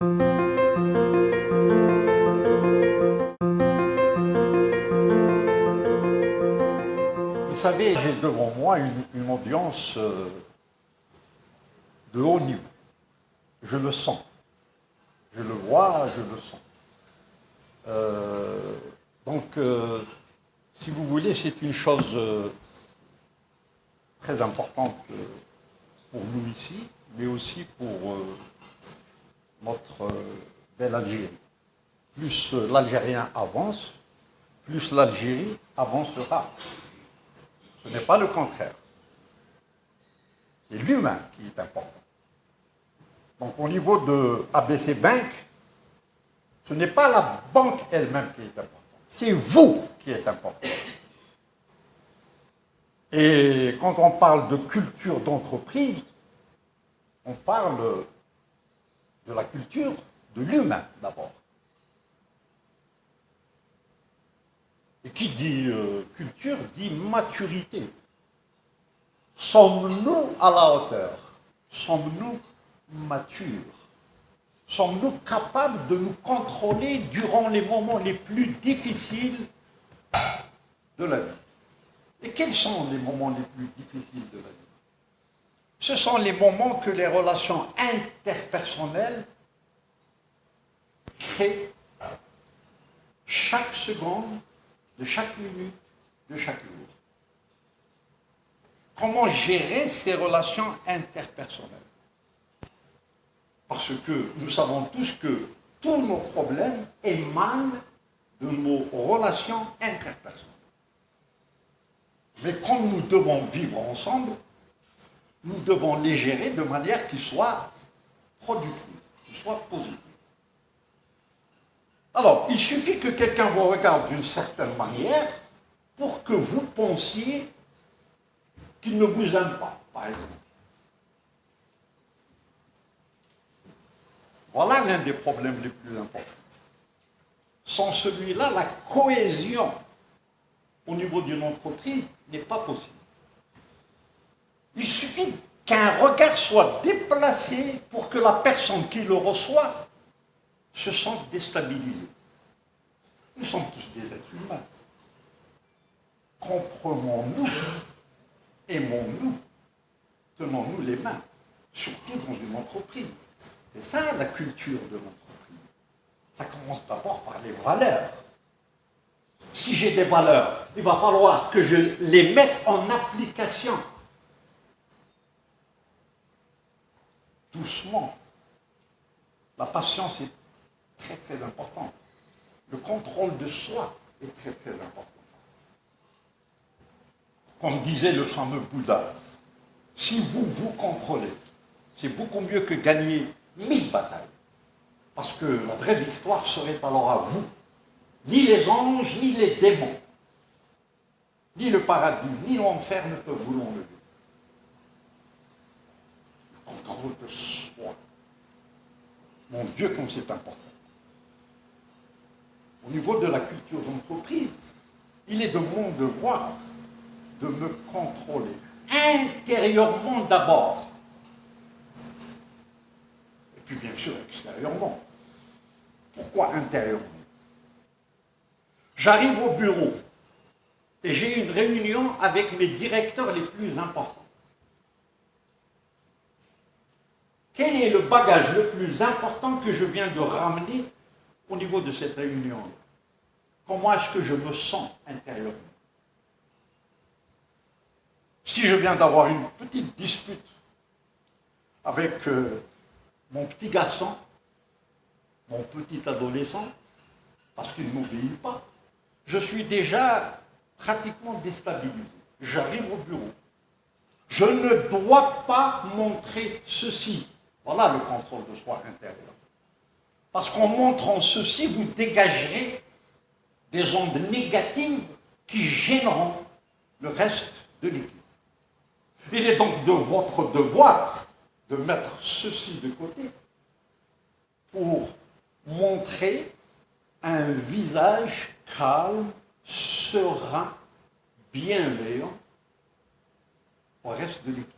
Vous savez, j'ai devant moi une audience de haut niveau. Je le sens. Je le vois, je le sens. Si vous voulez, c'est une chose très importante pour nous ici, mais aussi pour notre belle Algérie. Plus l'Algérien avance, plus l'Algérie avancera. Ce n'est pas le contraire. C'est l'humain qui est important. Donc au niveau de ABC Bank, ce n'est pas la banque elle-même qui est importante, c'est vous qui êtes important. Et quand on parle de culture d'entreprise, on parle de la culture de l'humain d'abord. Et qui dit culture dit maturité. Sommes-nous à la hauteur? Sommes-nous matures? Sommes-nous capables de nous contrôler durant les moments les plus difficiles de la vie? Et quels sont les moments les plus difficiles de la vie? Ce sont les moments que les relations interpersonnelles créent chaque seconde, de chaque minute, de chaque jour. Comment gérer ces relations interpersonnelles? Parce que nous savons tous que tous nos problèmes émanent de nos relations interpersonnelles. Mais quand nous devons vivre ensemble, nous devons les gérer de manière qui soit productive, qui soit positive. Alors, il suffit que quelqu'un vous regarde d'une certaine manière pour que vous pensiez qu'il ne vous aime pas, par exemple. Voilà l'un des problèmes les plus importants. Sans celui-là, la cohésion au niveau d'une entreprise n'est pas possible. Il suffit qu'un regard soit déplacé pour que la personne qui le reçoit se sente déstabilisée. Nous sommes tous des êtres humains. Comprenons-nous, aimons-nous, tenons-nous les mains, surtout dans une entreprise. C'est ça la culture de l'entreprise. Ça commence d'abord par les valeurs. Si j'ai des valeurs, il va falloir que je les mette en application. Doucement. La patience est très très importante. Le contrôle de soi est très très important. Comme disait le fameux Bouddha, si vous vous contrôlez, c'est beaucoup mieux que gagner 1000 batailles. Parce que la vraie victoire serait alors à vous. Ni les anges, ni les démons, ni le paradis, ni l'enfer ne peuvent vous l'enlever. Le contrôle de soi. Mon Dieu, comme c'est important. Au niveau de la culture d'entreprise, il est de mon devoir de me contrôler intérieurement d'abord. Et puis bien sûr extérieurement. Pourquoi intérieurement? J'arrive au bureau et j'ai une réunion avec mes directeurs les plus importants. Quel est le bagage le plus important que je viens de ramener au niveau de cette réunion? Comment est-ce que je me sens intérieurement? Si je viens d'avoir une petite dispute avec mon petit garçon, mon petit adolescent, parce qu'il ne m'obéit pas, je suis déjà pratiquement déstabilisé. J'arrive au bureau. Je ne dois pas montrer ceci. Voilà le contrôle de soi intérieur. Parce qu'en montrant ceci, vous dégagerez des ondes négatives qui gêneront le reste de l'équipe. Il est donc de votre devoir de mettre ceci de côté pour montrer un visage calme, serein, bienveillant au reste de l'équipe.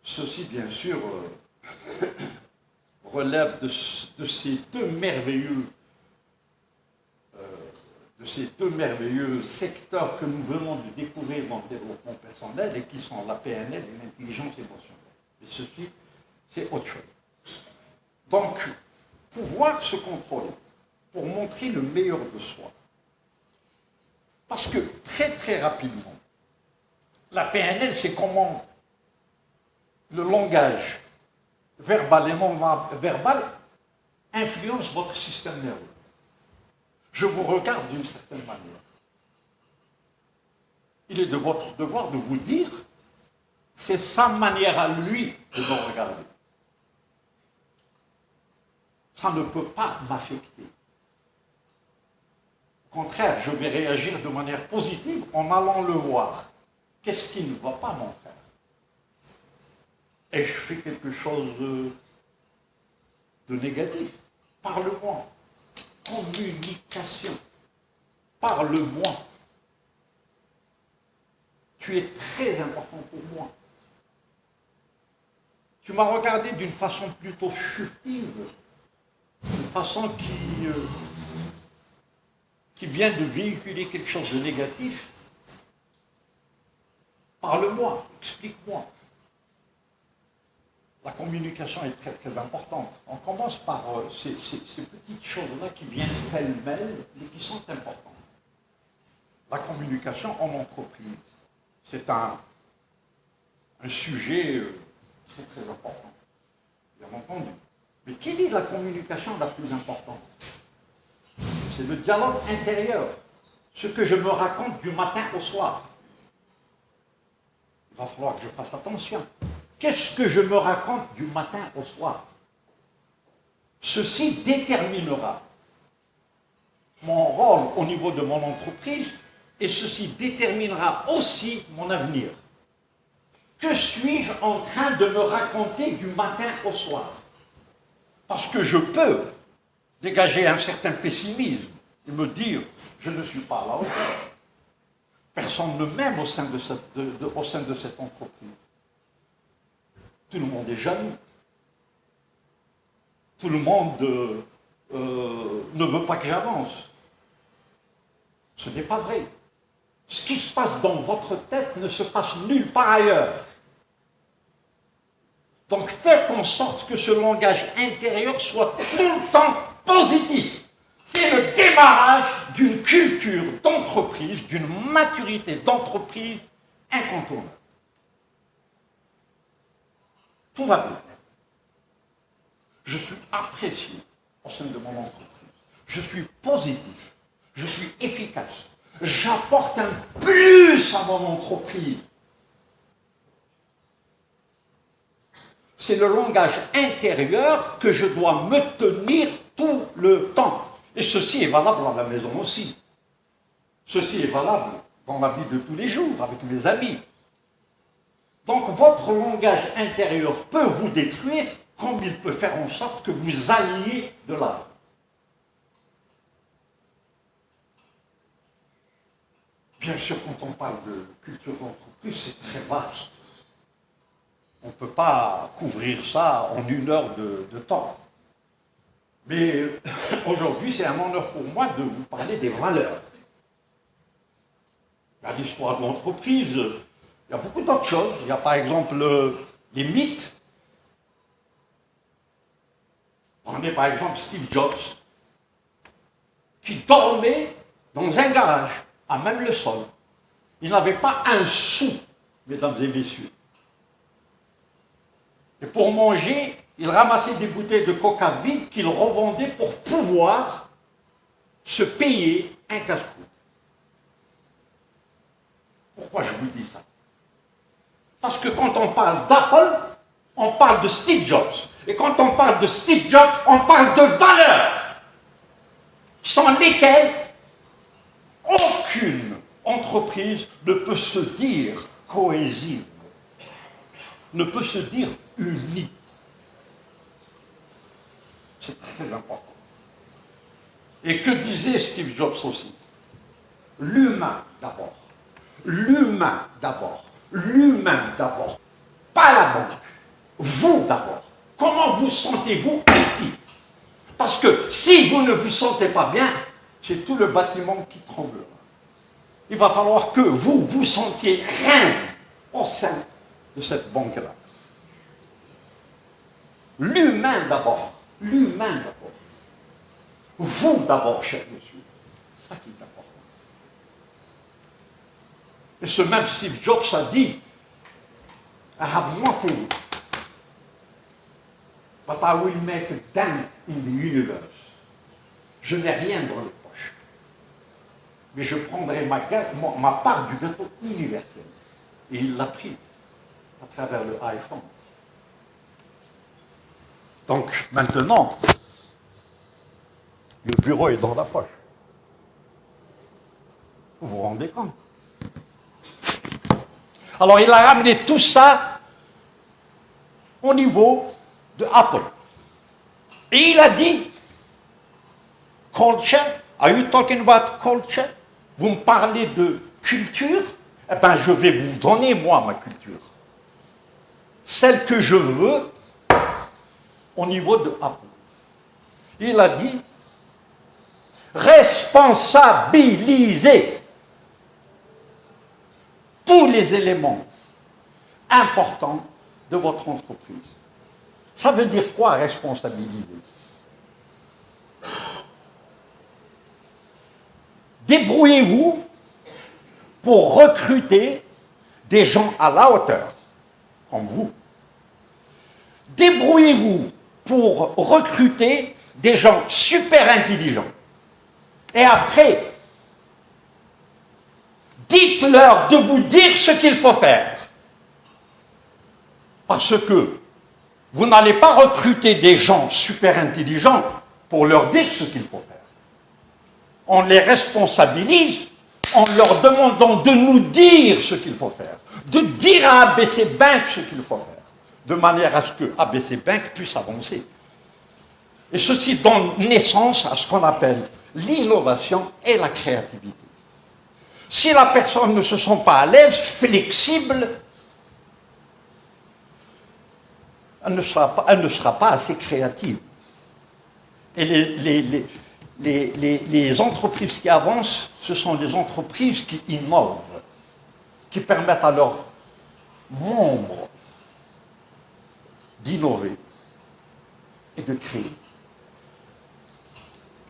Ceci, bien sûr, relève de ces deux merveilleux secteurs que nous venons de découvrir dans le développement personnel et qui sont la PNL et l'intelligence émotionnelle. Et ceci, c'est autre chose. Donc, pouvoir se contrôler pour montrer le meilleur de soi. Parce que très très rapidement, la PNL, c'est comment le langage verbal et non verbal influence votre système nerveux. Je vous regarde d'une certaine manière. Il est de votre devoir de vous dire, c'est sa manière à lui de me regarder. Ça ne peut pas m'affecter. Au contraire, je vais réagir de manière positive en allant le voir. Qu'est-ce qui ne va pas, mon frère? Et je fais quelque chose de négatif. Parle-moi. Communication. Parle-moi. Tu es très important pour moi. Tu m'as regardé d'une façon plutôt furtive, d'une façon qui vient de véhiculer quelque chose de négatif. Parle-moi, explique-moi. La communication est très très importante. On commence par ces petites choses-là qui viennent pêle-mêle, mais qui sont importantes. La communication en entreprise, c'est un sujet très très important, bien entendu. Mais quelle est la communication la plus importante? C'est le dialogue intérieur, ce que je me raconte du matin au soir. Il va falloir que je fasse attention. Qu'est-ce que je me raconte du matin au soir? Ceci déterminera mon rôle au niveau de mon entreprise et ceci déterminera aussi mon avenir. Que suis-je en train de me raconter du matin au soir? Parce que je peux dégager un certain pessimisme et me dire « je ne suis pas à la hauteur ». Personne ne m'aime au sein de cette entreprise. Tout le monde est jaloux. Tout le monde ne veut pas que j'avance. Ce n'est pas vrai. Ce qui se passe dans votre tête ne se passe nulle part ailleurs. Donc faites en sorte que ce langage intérieur soit tout le temps positif. C'est le démarrage d'une culture d'entreprise, d'une maturité d'entreprise incontournable. Tout va bien. Je suis apprécié au sein de mon entreprise. Je suis positif. Je suis efficace. J'apporte un plus à mon entreprise. C'est le langage intérieur que je dois me tenir tout le temps. Et ceci est valable à la maison aussi. Ceci est valable dans la vie de tous les jours, avec mes amis. Donc votre langage intérieur peut vous détruire comme il peut faire en sorte que vous alliez de là. Bien sûr, quand on parle de culture d'entreprise, c'est très vaste. On ne peut pas couvrir ça en 1 heure de temps. Mais aujourd'hui, c'est un honneur pour moi de vous parler des valeurs. Dans l'histoire de l'entreprise, il y a beaucoup d'autres choses. Il y a par exemple les mythes. Prenez par exemple Steve Jobs, qui dormait dans un garage, à même le sol. Il n'avait pas un sou, mesdames et messieurs. Et pour manger, il ramassait des bouteilles de coca vides qu'il revendait pour pouvoir se payer un casse-croûte. Pourquoi je vous dis ça? Parce que quand on parle d'Apple, on parle de Steve Jobs. Et quand on parle de Steve Jobs, on parle de valeurs, sans lesquelles aucune entreprise ne peut se dire cohésive, ne peut se dire unie. C'est très important. Et que disait Steve Jobs aussi? L'humain d'abord. L'humain d'abord. L'humain d'abord. Pas la banque. Vous d'abord. Comment vous sentez-vous ici? Parce que si vous ne vous sentez pas bien, c'est tout le bâtiment qui tremblera. Il va falloir que vous vous sentiez rien au sein de cette banque-là. L'humain d'abord. L'humain d'abord. Vous d'abord, cher monsieur. C'est ça qui est important. Et ce même Steve Jobs a dit, I have nothing, but I will make a dent in the universe. Je n'ai rien dans les poches. Mais je prendrai ma part du gâteau universel. Et il l'a pris à travers le iPhone. Donc maintenant, le bureau est dans la poche. Vous vous rendez compte? Alors il a ramené tout ça au niveau de Apple. Et il a dit, culture, are you talking about culture? Vous me parlez de culture? Eh bien, je vais vous donner, moi, ma culture. Celle que je veux au niveau de Apple. Il a dit, responsabiliser tous les éléments importants de votre entreprise. Ça veut dire quoi, responsabiliser? Débrouillez-vous pour recruter des gens à la hauteur, comme vous. Débrouillez-vous pour recruter des gens super intelligents. Et après, dites-leur de vous dire ce qu'il faut faire. Parce que vous n'allez pas recruter des gens super intelligents pour leur dire ce qu'il faut faire. On les responsabilise en leur demandant de nous dire ce qu'il faut faire, de dire à ABC Bank ce qu'il faut faire, de manière à ce que ABC Bank puisse avancer. Et ceci donne naissance à ce qu'on appelle l'innovation et la créativité. Si la personne ne se sent pas à l'aise, flexible, elle ne sera pas assez créative. Et les entreprises qui avancent, ce sont les entreprises qui innovent, qui permettent à leurs membres d'innover et de créer.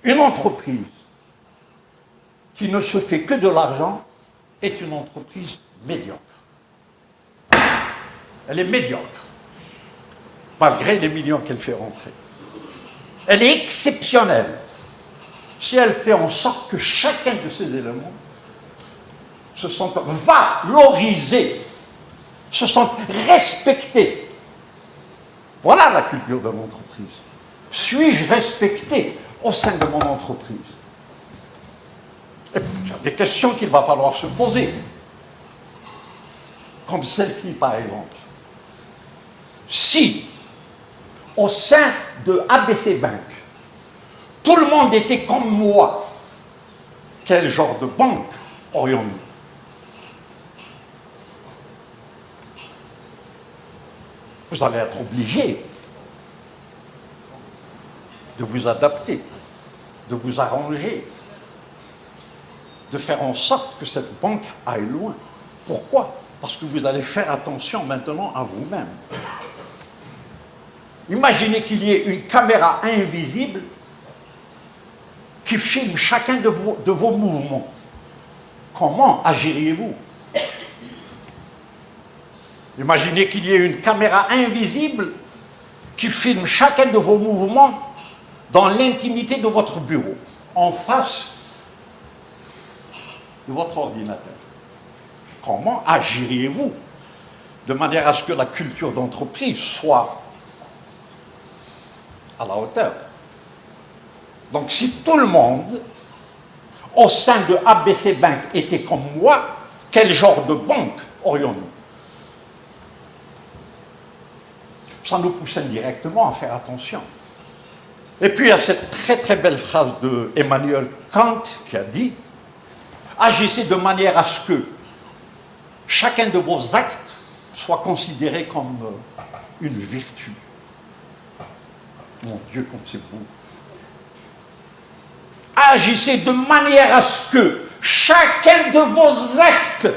Une entreprise qui ne se fait que de l'argent est une entreprise médiocre. Elle est médiocre, malgré les millions qu'elle fait rentrer. Elle est exceptionnelle si elle fait en sorte que chacun de ces éléments se sente valorisé, se sente respecté. Voilà la culture de l'entreprise. Suis-je respecté au sein de mon entreprise? Et puis, il y a des questions qu'il va falloir se poser. Comme celle-ci, par exemple. Si, au sein de ABC Bank, tout le monde était comme moi, quel genre de banque aurions-nous? Vous allez être obligé de vous adapter, de vous arranger, de faire en sorte que cette banque aille loin. Pourquoi? Parce que vous allez faire attention maintenant à vous-même. Imaginez qu'il y ait une caméra invisible qui filme chacun de vos mouvements. Comment agiriez-vous? Imaginez qu'il y ait une caméra invisible qui filme chacun de vos mouvements dans l'intimité de votre bureau, en face de votre ordinateur. Comment agiriez-vous de manière à ce que la culture d'entreprise soit à la hauteur? Donc si tout le monde au sein de ABC Bank était comme moi, quel genre de banque aurions-nous? Ça nous pousse indirectement à faire attention. Et puis il y a cette très très belle phrase de Emmanuel Kant qui a dit « Agissez de manière à ce que chacun de vos actes soit considéré comme une vertu. » Mon Dieu, comme c'est beau. Agissez de manière à ce que chacun de vos actes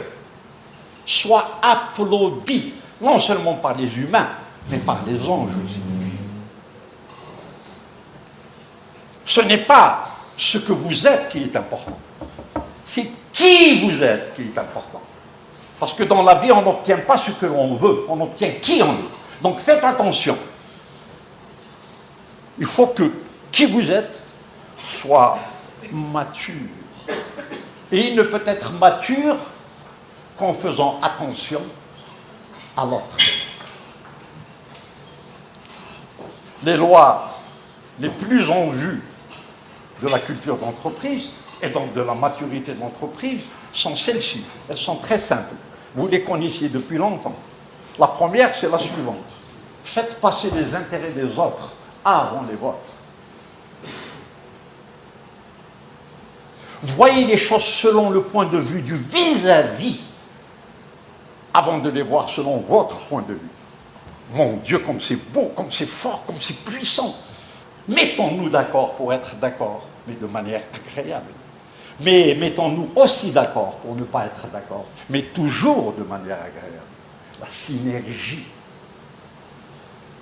soit applaudi, non seulement par les humains, mais par les anges aussi. Ce n'est pas ce que vous êtes qui est important, c'est qui vous êtes qui est important. Parce que dans la vie, on n'obtient pas ce que l'on veut, on obtient qui on est. Donc faites attention. Il faut que qui vous êtes soit mature. Et il ne peut être mature qu'en faisant attention à l'autre. Les lois les plus en vue de la culture d'entreprise et donc de la maturité de l'entreprise sont celles-ci. Elles sont très simples. Vous les connaissiez depuis longtemps. La première, c'est la suivante. Faites passer les intérêts des autres avant les vôtres. Voyez les choses selon le point de vue du vis-à-vis avant de les voir selon votre point de vue. Mon Dieu, comme c'est beau, comme c'est fort, comme c'est puissant. Mettons-nous d'accord pour être d'accord, mais de manière agréable. Mais mettons-nous aussi d'accord pour ne pas être d'accord, mais toujours de manière agréable. La synergie.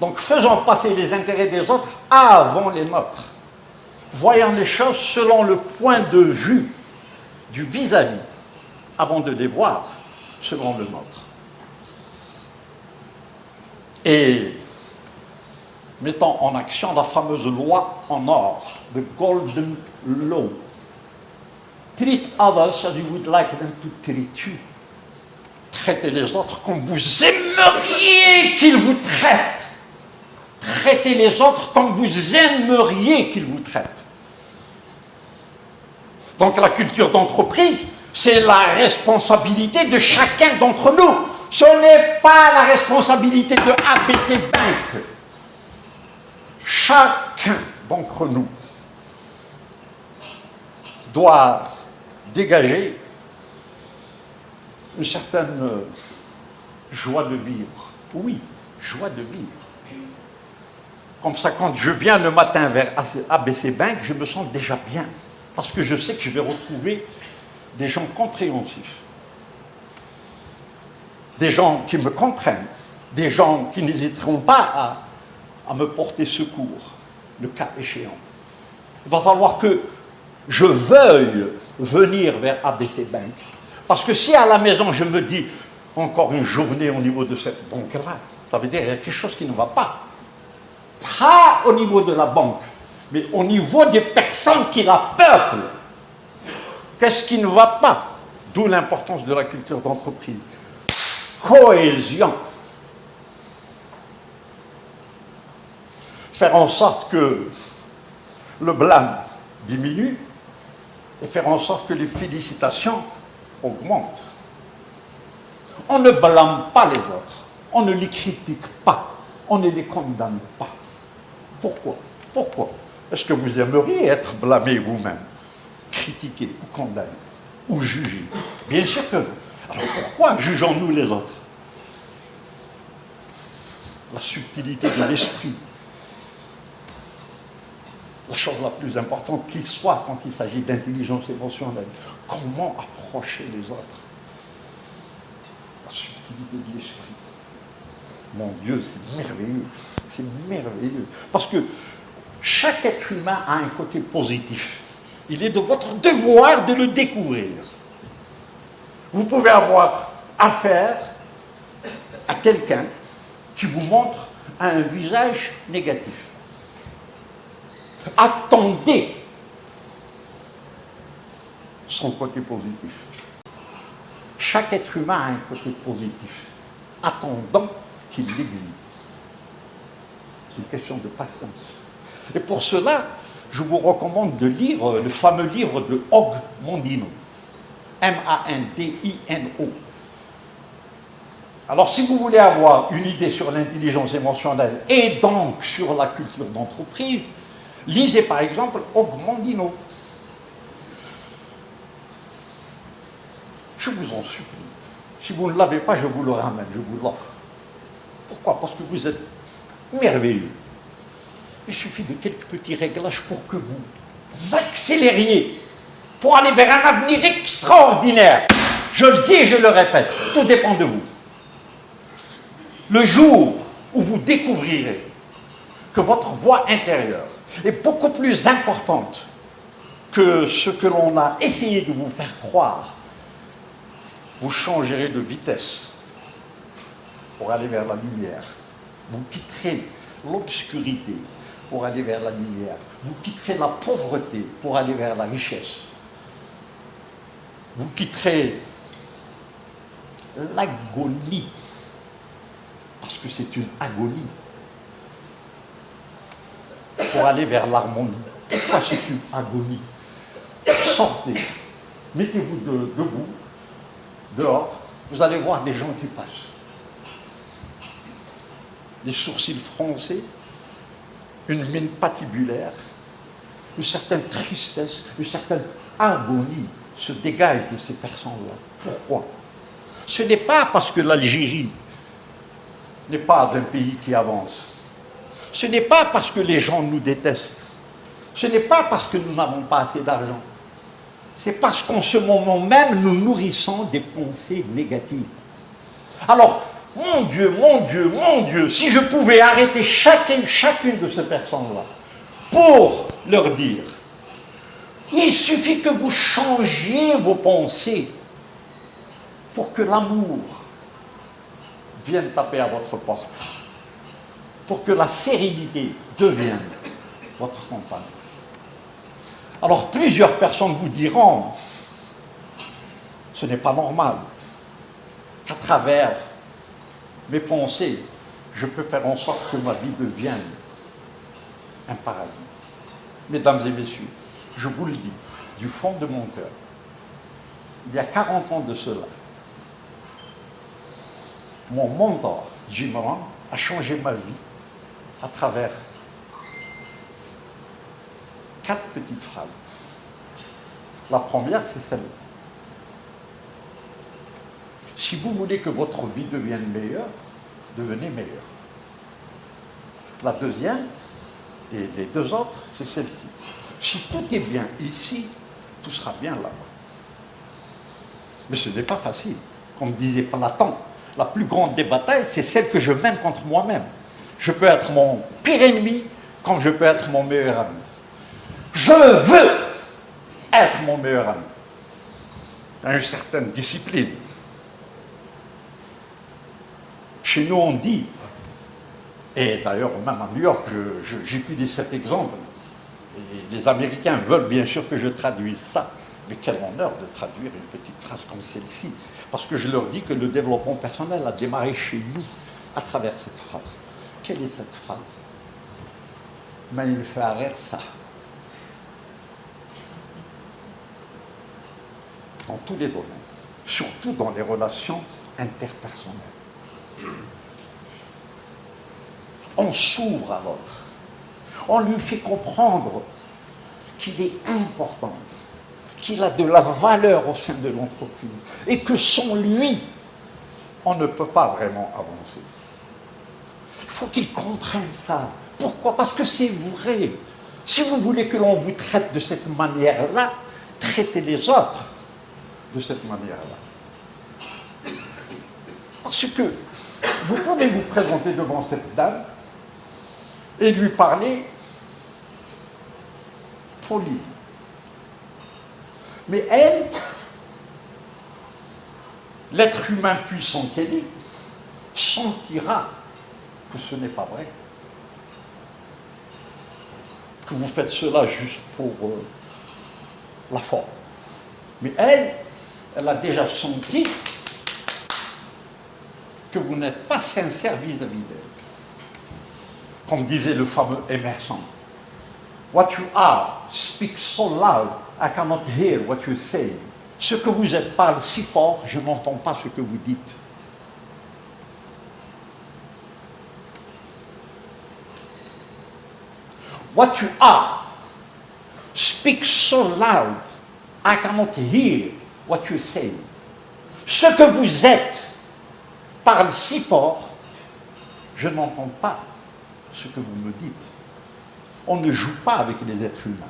Donc faisons passer les intérêts des autres avant les nôtres. Voyons les choses selon le point de vue du vis-à-vis, avant de les voir selon le nôtre. Et mettons en action la fameuse loi en or, the golden law. Treat others as you would like them to treat you. Traitez les autres comme vous aimeriez qu'ils vous traitent. Traitez les autres comme vous aimeriez qu'ils vous traitent. Donc la culture d'entreprise, c'est la responsabilité de chacun d'entre nous. Ce n'est pas la responsabilité de ABC Bank. Chacun d'entre nous doit dégager une certaine joie de vivre. Oui, joie de vivre. Comme ça, quand je viens le matin vers ABC Bank, je me sens déjà bien. Parce que je sais que je vais retrouver des gens compréhensifs. Des gens qui me comprennent. Des gens qui n'hésiteront pas à me porter secours, le cas échéant. Il va falloir que je veuille venir vers ABC Bank. Parce que si à la maison je me dis encore une journée au niveau de cette banque-là, ça veut dire qu'il y a quelque chose qui ne va pas. Pas au niveau de la banque, mais au niveau des personnes qui la peuplent. Qu'est-ce qui ne va pas? D'où l'importance de la culture d'entreprise. Cohésion. Faire en sorte que le blâme diminue et faire en sorte que les félicitations augmentent. On ne blâme pas les autres, on ne les critique pas, on ne les condamne pas. Pourquoi? Pourquoi? Est-ce que vous aimeriez être blâmé vous-même, critiqué ou condamné, ou jugé? Bien sûr que non. Alors pourquoi jugeons-nous les autres? La subtilité de l'esprit. La chose la plus importante qu'il soit quand il s'agit d'intelligence émotionnelle. Comment approcher les autres? La subtilité de l'esprit. Mon Dieu, c'est merveilleux. C'est merveilleux. Parce que chaque être humain a un côté positif. Il est de votre devoir de le découvrir. Vous pouvez avoir affaire à quelqu'un qui vous montre un visage négatif. Attendez son côté positif. Chaque être humain a un côté positif, attendant qu'il l'exhibe. C'est une question de patience. Et pour cela, je vous recommande de lire le fameux livre de Og Mandino. M-A-N-D-I-N-O. Alors, si vous voulez avoir une idée sur l'intelligence émotionnelle et donc sur la culture d'entreprise, lisez par exemple Og Mandino. Je vous en supplie. Si vous ne l'avez pas, je vous le ramène, je vous l'offre. Pourquoi? Parce que vous êtes merveilleux. Il suffit de quelques petits réglages pour que vous accélériez, pour aller vers un avenir extraordinaire. Je le dis et je le répète, tout dépend de vous. Le jour où vous découvrirez que votre voix intérieure est beaucoup plus importante que ce que l'on a essayé de vous faire croire, vous changerez de vitesse pour aller vers la lumière. Vous quitterez l'obscurité pour aller vers la lumière. Vous quitterez la pauvreté pour aller vers la richesse. Vous quitterez l'agonie, parce que c'est une agonie, pour aller vers l'harmonie. Pourquoi c'est une agonie? Sortez, mettez-vous debout, dehors, vous allez voir des gens qui passent. Des sourcils froncés, une mine patibulaire, une certaine tristesse, une certaine agonie se dégage de ces personnes-là. Pourquoi? Ce n'est pas parce que l'Algérie n'est pas un pays qui avance. Ce n'est pas parce que les gens nous détestent. Ce n'est pas parce que nous n'avons pas assez d'argent. C'est parce qu'en ce moment même, nous nourrissons des pensées négatives. Alors, mon Dieu, mon Dieu, mon Dieu, si je pouvais arrêter chacune de ces personnes-là pour leur dire, il suffit que vous changiez vos pensées pour que l'amour vienne taper à votre porte, pour que la sérénité devienne votre compagne. Alors plusieurs personnes vous diront, ce n'est pas normal qu'à travers mes pensées, je peux faire en sorte que ma vie devienne un paradis. Mesdames et messieurs, je vous le dis, du fond de mon cœur, il y a 40 ans de cela, mon mentor, Jim Rohn, a changé ma vie à travers 4 petites phrases. La première, c'est celle-là. Si vous voulez que votre vie devienne meilleure, devenez meilleur. La deuxième, et les 2 autres, c'est celle-ci. Si tout est bien ici, tout sera bien là-bas. Mais ce n'est pas facile. Comme disait Platon, la plus grande des batailles, c'est celle que je mène contre moi-même. Je peux être mon pire ennemi, comme je peux être mon meilleur ami. Je veux être mon meilleur ami. Il y a une certaine discipline. Chez nous, on dit, et d'ailleurs même à New York, j'utilise cet exemple, et les Américains veulent bien sûr que je traduise ça, mais quel honneur de traduire une petite phrase comme celle-ci, parce que je leur dis que le développement personnel a démarré chez nous à travers cette phrase. Quelle est cette phrase? Mais il fait arrêter ça. Dans tous les domaines, surtout dans les relations interpersonnelles. On s'ouvre à l'autre. On lui fait comprendre qu'il est important, qu'il a de la valeur au sein de l'entreprise et que sans lui, on ne peut pas vraiment avancer. Il faut qu'il comprenne ça. Pourquoi? Parce que c'est vrai. Si vous voulez que l'on vous traite de cette manière-là, traitez les autres de cette manière-là. Parce que vous pouvez vous présenter devant cette dame et lui parler poli. Mais elle, l'être humain puissant qu'elle est, sentira que ce n'est pas vrai. Que vous faites cela juste pour la forme. Mais elle a déjà senti que vous n'êtes pas sincère vis-à-vis d'elle. Comme disait le fameux Emerson, what you are speaks so loud, I cannot hear what you say. Ce que vous êtes parle si fort, je n'entends pas ce que vous dites. What you are speaks so loud, I cannot hear what you say. Ce que vous êtes parle si fort, je n'entends pas ce que vous me dites. On ne joue pas avec les êtres humains.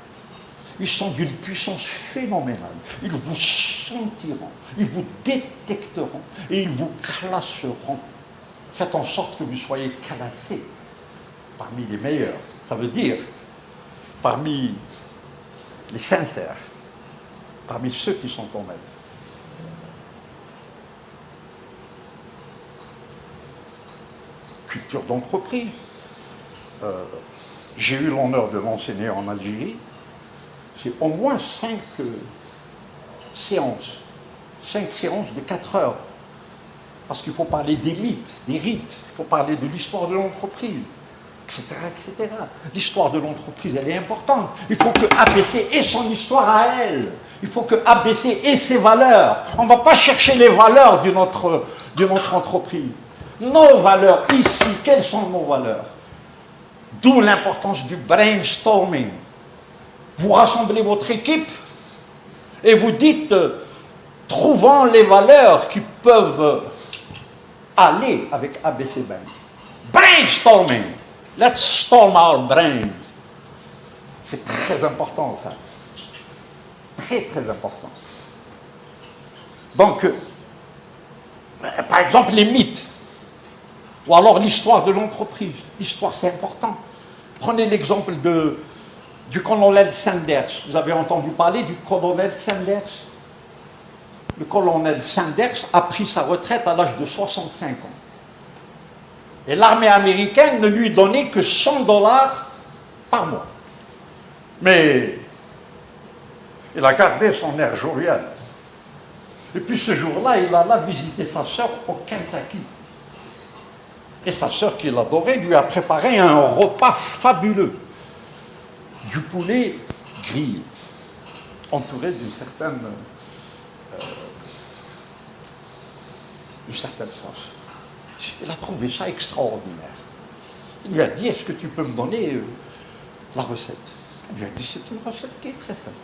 Ils sont d'une puissance phénoménale. Ils vous sentiront, ils vous détecteront et ils vous classeront. Faites en sorte que vous soyez classés parmi les meilleurs. Ça veut dire parmi les sincères, parmi ceux qui sont honnêtes. Culture d'entreprise. J'ai eu l'honneur de l'enseigner en Algérie. C'est au moins 5 séances. 5 séances de 4 heures. Parce qu'il faut parler des mythes, des rites, il faut parler de l'histoire de l'entreprise, etc., etc. L'histoire de l'entreprise, elle est importante. Il faut que ABC ait son histoire à elle. Il faut que ABC ait ses valeurs. On ne va pas chercher les valeurs de notre entreprise. Nos valeurs ici, quelles sont nos valeurs? D'où l'importance du brainstorming. Vous rassemblez votre équipe et vous dites, trouvons les valeurs qui peuvent aller avec ABC Bank. Brainstorming. Let's storm our brain. C'est très important ça. Très très important. Donc, par exemple, les mythes. Ou alors l'histoire de l'entreprise. L'histoire, c'est important. Prenez l'exemple du colonel Sanders. Vous avez entendu parler du colonel Sanders? Le colonel Sanders a pris sa retraite à l'âge de 65 ans. Et l'armée américaine ne lui donnait que $100 par mois. Mais il a gardé son air jovial. Et puis ce jour-là, il alla visiter sa sœur au Kentucky. Et sa sœur, qu'il adorait, lui a préparé un repas fabuleux. Du poulet grillé, entouré d'une certaine sauce. Il a trouvé ça extraordinaire. Il lui a dit, est-ce que tu peux me donner la recette? Il lui a dit, c'est une recette qui est très simple.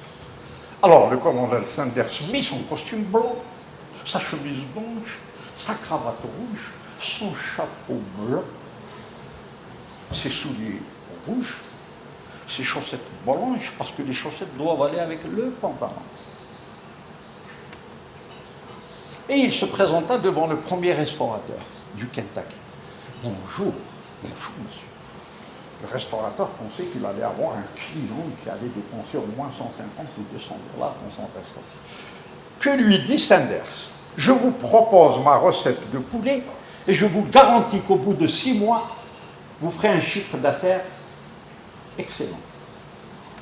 Alors le colonel Sanders mit son costume blanc, sa chemise blanche, sa cravate rouge, son chapeau blanc, ses souliers rouges, ses chaussettes blanches, parce que les chaussettes doivent aller avec le pantalon. Et il se présenta devant le premier restaurateur du Kentucky. Bonjour, bonjour monsieur. Le restaurateur pensait qu'il allait avoir un client qui allait dépenser au moins 150 ou $200 dans son restaurant. Que lui dit Sanders? Je vous propose ma recette de poulet et je vous garantis qu'au bout de 6 mois, vous ferez un chiffre d'affaires excellent.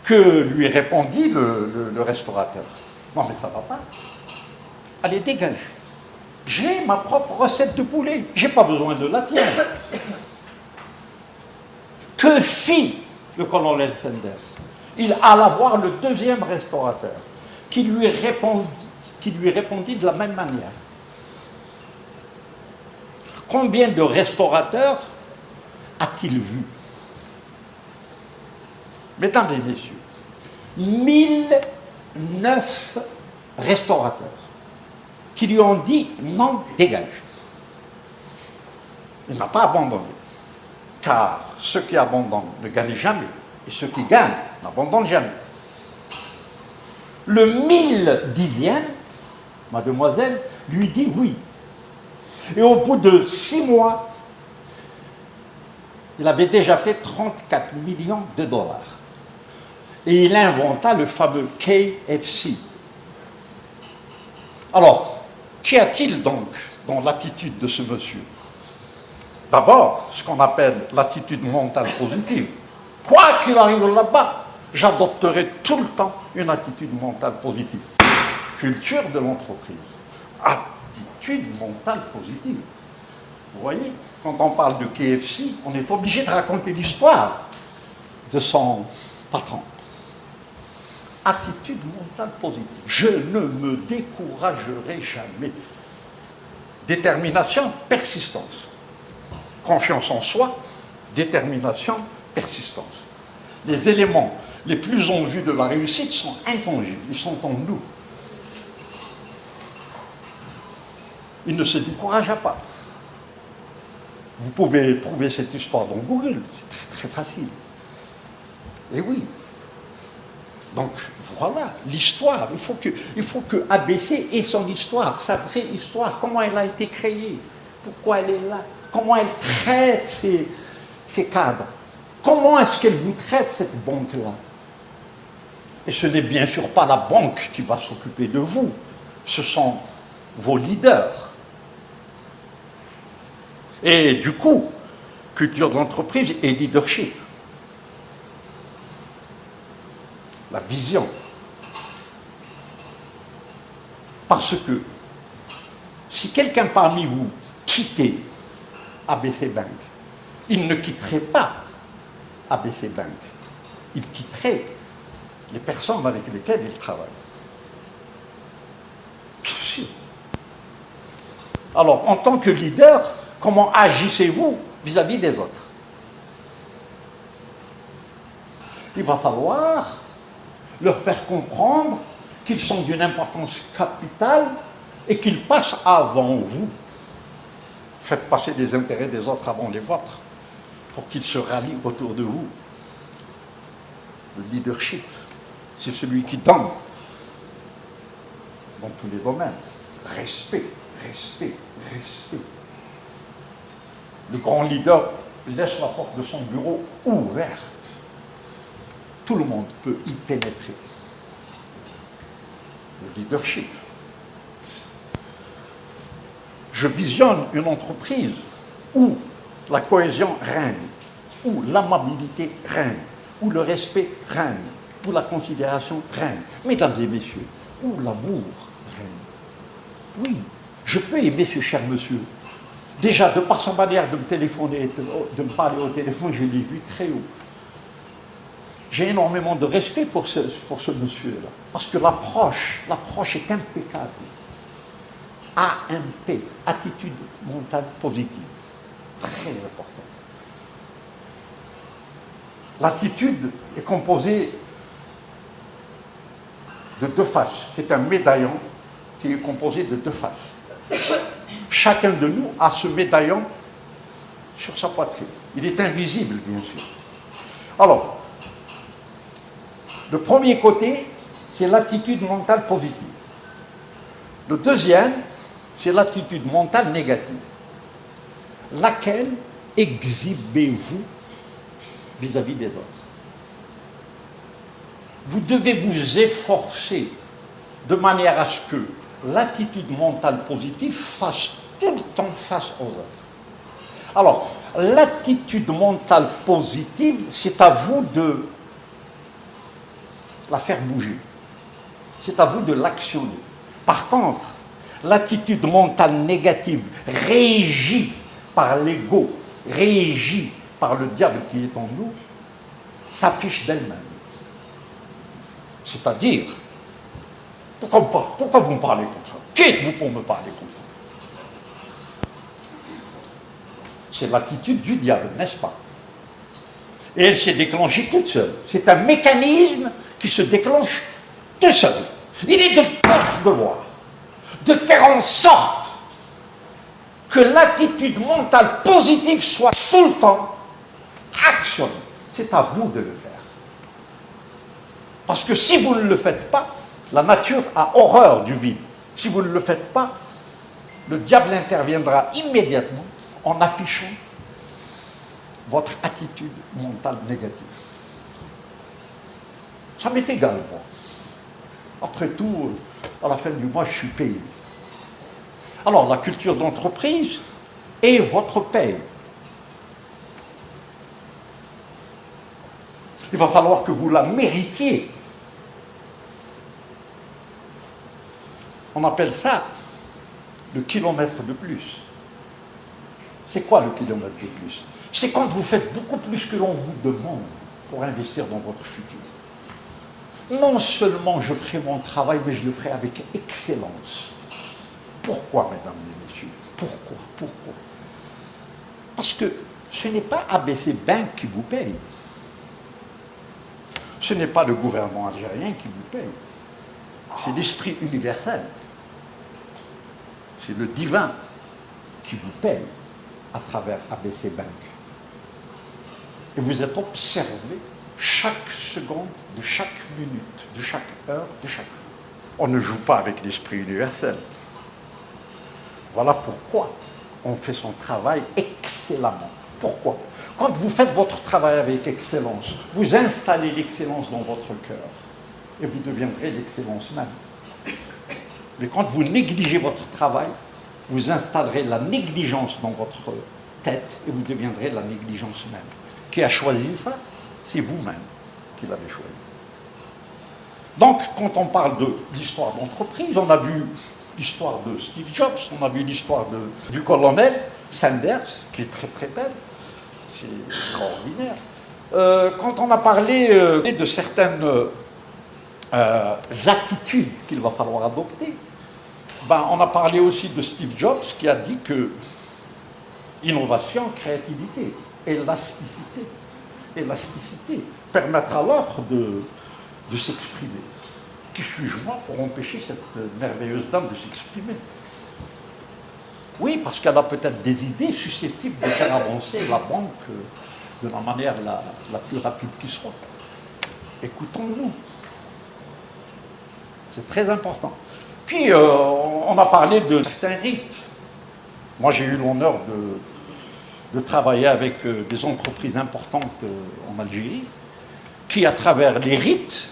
Que lui répondit le restaurateur? Non mais ça ne va pas. Allez, dégage. J'ai ma propre recette de poulet. Je n'ai pas besoin de la tienne. Que fit le colonel Sanders? Il alla voir le deuxième restaurateur qui lui répondit de la même manière. Combien de restaurateurs a-t-il vu? Mesdames et messieurs, 1009 restaurateurs qui lui ont dit non, dégage. Il n'a pas abandonné. Car ceux qui abandonnent ne gagnent jamais. Et ceux qui gagnent n'abandonnent jamais. Le 1010e, mademoiselle, lui dit oui. Et au bout de 6 mois, il avait déjà fait 34 millions de dollars. Et il inventa le fameux KFC. Alors, qu'y a-t-il donc dans l'attitude de ce monsieur? D'abord, ce qu'on appelle l'attitude mentale positive. Quoi qu'il arrive là-bas, j'adopterai tout le temps une attitude mentale positive. Culture de l'entreprise. Attitude mentale positive. Vous voyez, quand on parle de KFC, on est obligé de raconter l'histoire de son patron. Attitude mentale positive. Je ne me découragerai jamais. Détermination, persistance. Confiance en soi, détermination, persistance. Les éléments les plus en vue de la réussite sont intangibles, ils sont en nous. Il ne se découragea pas. Vous pouvez trouver cette histoire dans Google, c'est très, très facile. Et oui. Donc voilà, l'histoire. Il faut que ABC ait son histoire, sa vraie histoire. Comment elle a été créée, pourquoi elle est là, comment elle traite ses cadres. Comment est-ce qu'elle vous traite, cette banque-là? Et ce n'est bien sûr pas la banque qui va s'occuper de vous. Ce sont vos leaders. Et du coup, culture d'entreprise et leadership. La vision. Parce que si quelqu'un parmi vous quittait ABC Bank, il ne quitterait pas ABC Bank. Il quitterait les personnes avec lesquelles il travaille. Bien sûr. Alors, en tant que leader, comment agissez-vous vis-à-vis des autres? Il va falloir leur faire comprendre qu'ils sont d'une importance capitale et qu'ils passent avant vous. Faites passer les intérêts des autres avant les vôtres pour qu'ils se rallient autour de vous. Le leadership, c'est celui qui donne dans tous les domaines. Respect, respect, respect. Le grand leader laisse la porte de son bureau ouverte. Tout le monde peut y pénétrer. Le leadership. Je visionne une entreprise où la cohésion règne, où l'amabilité règne, où le respect règne, où la considération règne. Mesdames et messieurs, où l'amour règne. Oui, je peux aimer ce cher monsieur. Déjà, de par sa manière de me téléphoner, de me parler au téléphone, je l'ai vu très haut. J'ai énormément de respect pour ce monsieur-là, parce que l'approche est impeccable. AMP, attitude mentale positive, très important. L'attitude est composée de deux faces. C'est un médaillon qui est composé de deux faces. Chacun de nous a ce médaillon sur sa poitrine. Il est invisible, bien sûr. Alors, le premier côté, c'est l'attitude mentale positive. Le deuxième, c'est l'attitude mentale négative. Laquelle exhibez-vous vis-à-vis des autres? Vous devez vous efforcer de manière à ce que l'attitude mentale positive fasse tout le temps face aux autres. Alors, l'attitude mentale positive, c'est à vous de la faire bouger. C'est à vous de l'actionner. Par contre, l'attitude mentale négative, régie par l'ego, régie par le diable qui est en nous, s'affiche d'elle-même. C'est-à-dire, pourquoi vous me parlez comme ça? Qui êtes-vous pour me parler comme ça? C'est l'attitude du diable, n'est-ce pas? Et elle s'est déclenchée toute seule. C'est un mécanisme qui se déclenche tout seul. Il est de votre devoir de faire en sorte que l'attitude mentale positive soit tout le temps actionnée. C'est à vous de le faire. Parce que si vous ne le faites pas, la nature a horreur du vide. Si vous ne le faites pas, le diable interviendra immédiatement en affichant votre attitude mentale négative. Ça m'est égal, moi. Après tout, à la fin du mois, je suis payé. Alors, la culture d'entreprise est votre paye. Il va falloir que vous la méritiez. On appelle ça le kilomètre de plus. C'est quoi le kilomètre de plus? C'est quand vous faites beaucoup plus que l'on vous demande pour investir dans votre futur. Non seulement je ferai mon travail, mais je le ferai avec excellence. Pourquoi, mesdames et messieurs? Pourquoi? Parce que ce n'est pas ABC Bank qui vous paye. Ce n'est pas le gouvernement algérien qui vous paye. C'est l'esprit universel. C'est le divin qui vous paye à travers ABC Bank. Et vous êtes observé chaque seconde, de chaque minute, de chaque heure, de chaque jour. On ne joue pas avec l'esprit universel. Voilà pourquoi on fait son travail excellemment. Pourquoi? Quand vous faites votre travail avec excellence, vous installez l'excellence dans votre cœur et vous deviendrez l'excellence même. Mais quand vous négligez votre travail, vous installerez la négligence dans votre tête et vous deviendrez la négligence même. Qui a choisi ça? C'est vous-même qui l'avez choisi. Donc, quand on parle de l'histoire d'entreprise, on a vu l'histoire de Steve Jobs, on a vu l'histoire du colonel Sanders, qui est très très belle, c'est extraordinaire. Quand on a parlé de certaines attitudes qu'il va falloir adopter, on a parlé aussi de Steve Jobs qui a dit que innovation, créativité, élasticité permettent à l'autre de s'exprimer. Qui suis-je moi pour empêcher cette merveilleuse dame de s'exprimer? Oui, parce qu'elle a peut-être des idées susceptibles de faire avancer la banque de la manière la plus rapide qui soit. Écoutons-nous. C'est très important. Puis, on a parlé de certains rites. Moi, j'ai eu l'honneur de travailler avec des entreprises importantes en Algérie qui, à travers les rites,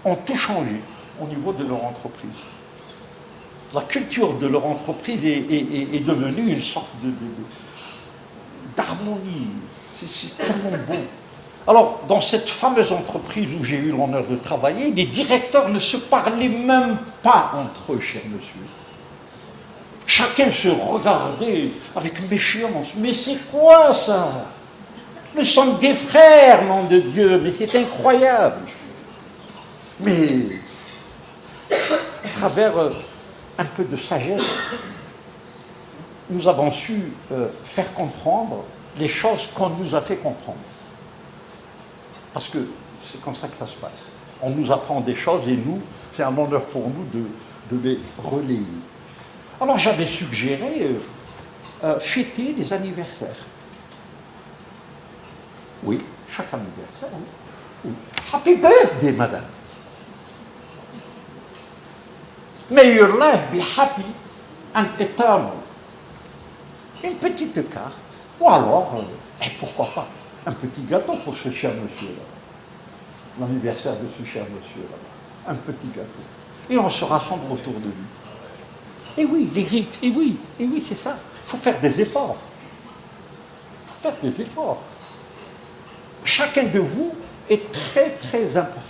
ont tout changé au niveau de leur entreprise. La culture de leur entreprise est devenue une sorte d'harmonie. C'est tellement beau. Alors, dans cette fameuse entreprise où j'ai eu l'honneur de travailler, les directeurs ne se parlaient même pas entre eux, cher monsieur. Chacun se regardait avec méfiance. Mais c'est quoi ça? Nous sommes des frères, nom de Dieu, mais c'est incroyable. Mais, à travers un peu de sagesse, nous avons su faire comprendre les choses qu'on nous a fait comprendre. Parce que c'est comme ça que ça se passe. On nous apprend des choses et nous, c'est un honneur pour nous de les relayer. Alors j'avais suggéré fêter des anniversaires. Oui, chaque anniversaire, oui. Oui. Happy birthday, madame. May your life be happy and eternal. Une petite carte, ou alors, et pourquoi pas, un petit gâteau pour ce cher monsieur-là. L'anniversaire de ce cher monsieur-là. Un petit gâteau. Et on se rassemble autour de lui. Et oui, les rites, et oui, c'est ça. Il faut faire des efforts. Il faut faire des efforts. Chacun de vous est très, très important.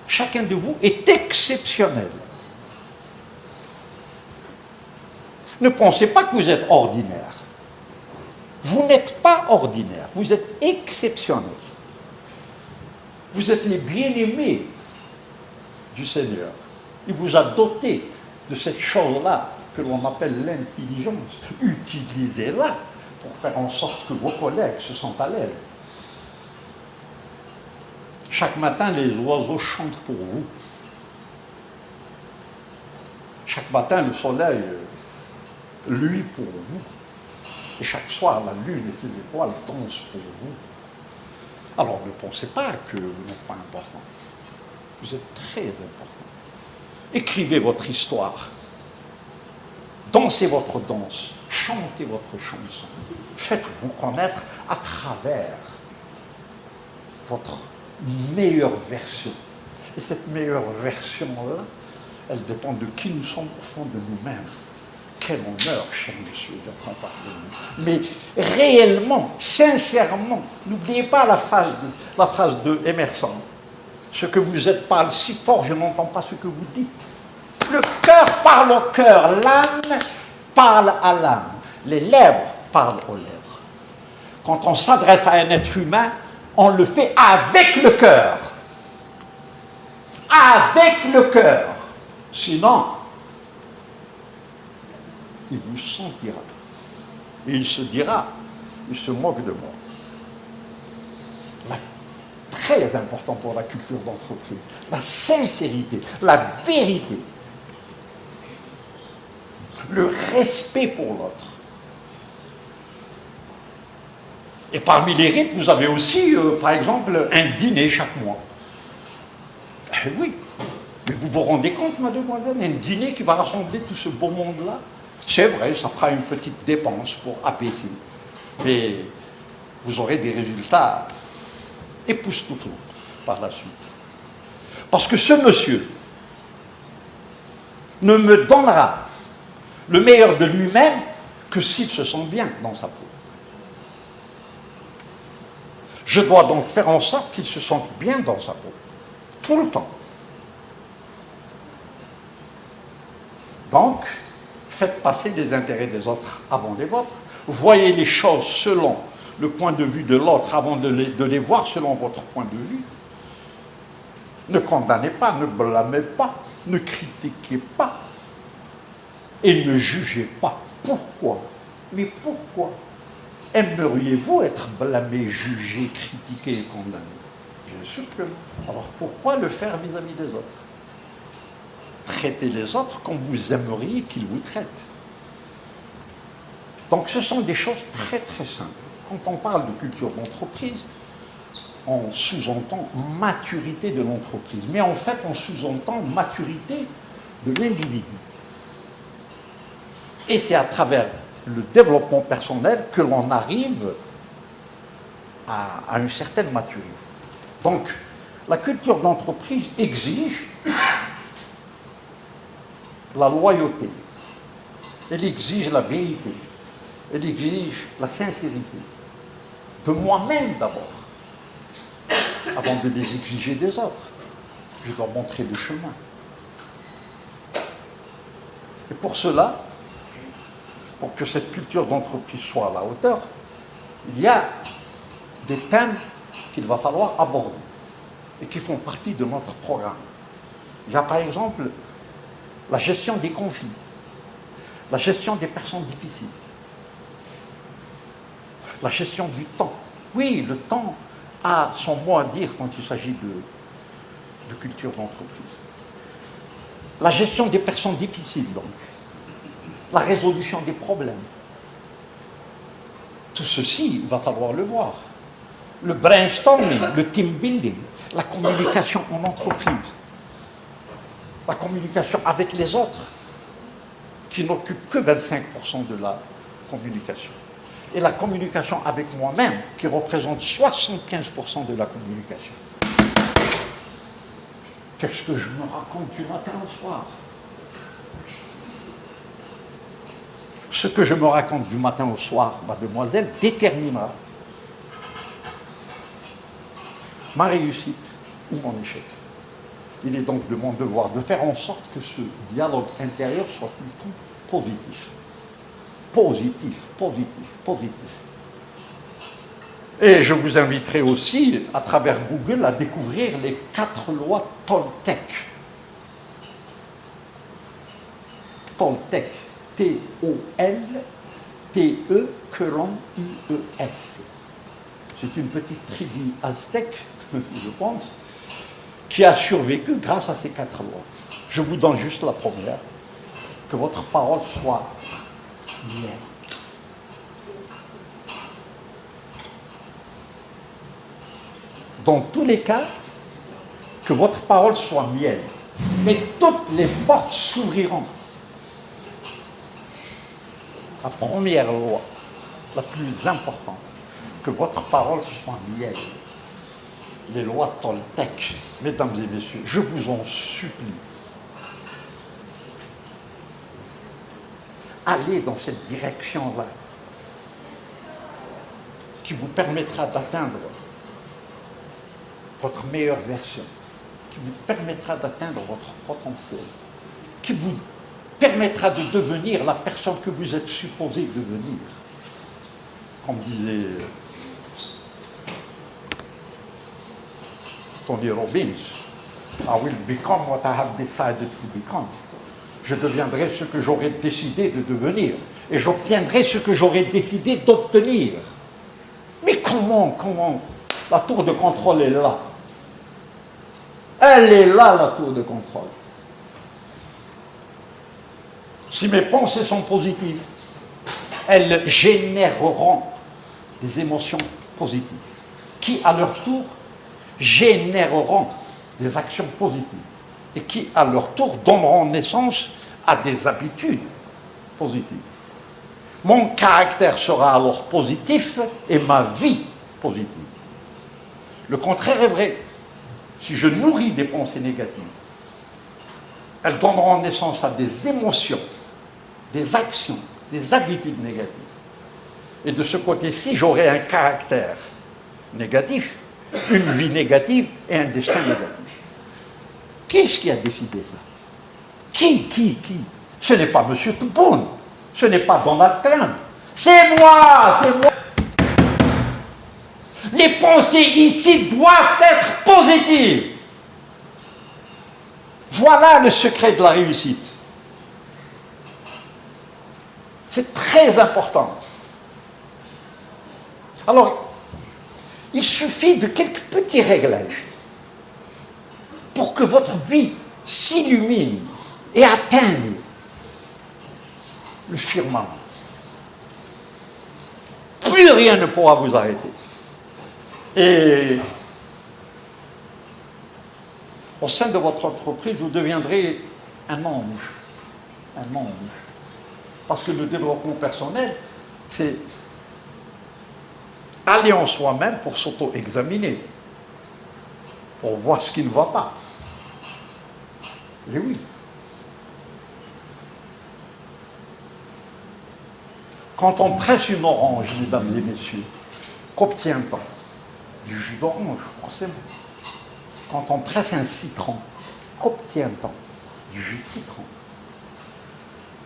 Chacun de vous est exceptionnel. Ne pensez pas que vous êtes ordinaire. Vous n'êtes pas ordinaire, vous êtes exceptionnel. Vous êtes les bien-aimés du Seigneur. Il vous a doté de cette chose-là que l'on appelle l'intelligence. Utilisez-la pour faire en sorte que vos collègues se sentent à l'aise. Chaque matin, les oiseaux chantent pour vous. Chaque matin, le soleil luit pour vous. Et chaque soir, la lune et ses étoiles dansent pour vous. Alors, ne pensez pas que vous n'êtes pas important. Vous êtes très important. Écrivez votre histoire. Dansez votre danse. Chantez votre chanson. Faites-vous connaître à travers votre meilleure version. Et cette meilleure version-là, elle dépend de qui nous sommes au fond de nous-mêmes. Quel honneur, cher monsieur, d'être en face de nous. Mais réellement, sincèrement, n'oubliez pas la phrase de Emerson. Ce que vous êtes parle si fort, je n'entends pas ce que vous dites. Le cœur parle au cœur, l'âme parle à l'âme. Les lèvres parlent aux lèvres. Quand on s'adresse à un être humain, on le fait avec le cœur. Avec le cœur. Sinon, il vous sentira. Et il se dira, il se moque de moi. Très important pour la culture d'entreprise. La sincérité, la vérité. Le respect pour l'autre. Et parmi les rites, vous avez aussi, par exemple, un dîner chaque mois. Eh oui, mais vous vous rendez compte, mademoiselle, un dîner qui va rassembler tout ce beau monde-là? C'est vrai, ça fera une petite dépense pour apaiser, mais vous aurez des résultats époustouflants par la suite. Parce que ce monsieur ne me donnera le meilleur de lui-même que s'il se sent bien dans sa peau. Je dois donc faire en sorte qu'il se sente bien dans sa peau, tout le temps. Donc, faites passer les intérêts des autres avant les vôtres. Voyez les choses selon le point de vue de l'autre avant de les voir selon votre point de vue. Ne condamnez pas, ne blâmez pas, ne critiquez pas et ne jugez pas. Pourquoi? Mais pourquoi aimeriez-vous être blâmé, jugé, critiqué et condamné? Bien sûr que non. Alors pourquoi le faire vis-à-vis des autres? Traitez les autres comme vous aimeriez qu'ils vous traitent. Donc ce sont des choses très très simples. Quand on parle de culture d'entreprise, on sous-entend maturité de l'entreprise. Mais en fait, on sous-entend maturité de l'individu. Et c'est à travers le développement personnel que l'on arrive à une certaine maturité. Donc, la culture d'entreprise exige la loyauté, elle exige la vérité, elle exige la sincérité. De moi-même d'abord, avant de les exiger des autres. Je dois montrer le chemin. Et pour cela, pour que cette culture d'entreprise soit à la hauteur, il y a des thèmes qu'il va falloir aborder et qui font partie de notre programme. Il y a par exemple la gestion des conflits, la gestion des personnes difficiles, la gestion du temps. Oui, le temps a son mot à dire quand il s'agit de culture d'entreprise. La gestion des personnes difficiles, donc. La résolution des problèmes. Tout ceci, il va falloir le voir. Le brainstorming, le team building, la communication en entreprise, la communication avec les autres, qui n'occupe que 25% de la communication. Et la communication avec moi-même, qui représente 75% de la communication. Qu'est-ce que je me raconte du matin au soir? Ce que je me raconte du matin au soir, mademoiselle, déterminera ma réussite ou mon échec. Il est donc de mon devoir de faire en sorte que ce dialogue intérieur soit tout le temps positif. Positif, positif, positif. Et je vous inviterai aussi, à travers Google, à découvrir les 4 lois Toltec. Toltec, T-O-L-T-E, que l'on I-E-S. C'est une petite tribu aztèque, je pense, qui a survécu grâce à ces 4 lois. Je vous donne juste la première, que votre parole soit miel. Dans tous les cas, que votre parole soit miel, mais toutes les portes s'ouvriront. La première loi, la plus importante, que votre parole soit miel. Les lois Toltec, mesdames et messieurs, je vous en supplie. Allez dans cette direction-là, qui vous permettra d'atteindre votre meilleure version, qui vous permettra d'atteindre votre potentiel, qui vous permettra de devenir la personne que vous êtes supposé devenir. Comme disait Tony Robbins, I will become what I have decided to become. Je deviendrai ce que j'aurais décidé de devenir et j'obtiendrai ce que j'aurais décidé d'obtenir. Mais comment la tour de contrôle est là? Elle est là, la tour de contrôle. Si mes pensées sont positives, elles généreront des émotions positives, qui à leur tour généreront des actions positives et qui à leur tour donneront naissance à des habitudes positives. Mon caractère sera alors positif et ma vie positive. Le contraire est vrai. Si je nourris des pensées négatives, elles donneront naissance à des émotions, des actions, des habitudes négatives. Et de ce côté-ci, j'aurai un caractère négatif, une vie négative et un destin négatif. Qui est-ce qui a décidé ça? Qui? Ce n'est pas M. Tupun, ce n'est pas Donald Trump, c'est moi, c'est moi. Les pensées ici doivent être positives. Voilà le secret de la réussite. C'est très important. Alors, il suffit de quelques petits réglages pour que votre vie s'illumine et atteigne le firmament. Plus rien ne pourra vous arrêter. Et au sein de votre entreprise, vous deviendrez un ange. Un ange. Parce que le développement personnel, c'est aller en soi-même pour s'auto-examiner, pour voir ce qui ne va pas. Et oui. Quand on presse une orange, mesdames et messieurs, qu'obtient-on? Du jus d'orange, forcément. Quand on presse un citron, qu'obtient-on? Du jus de citron.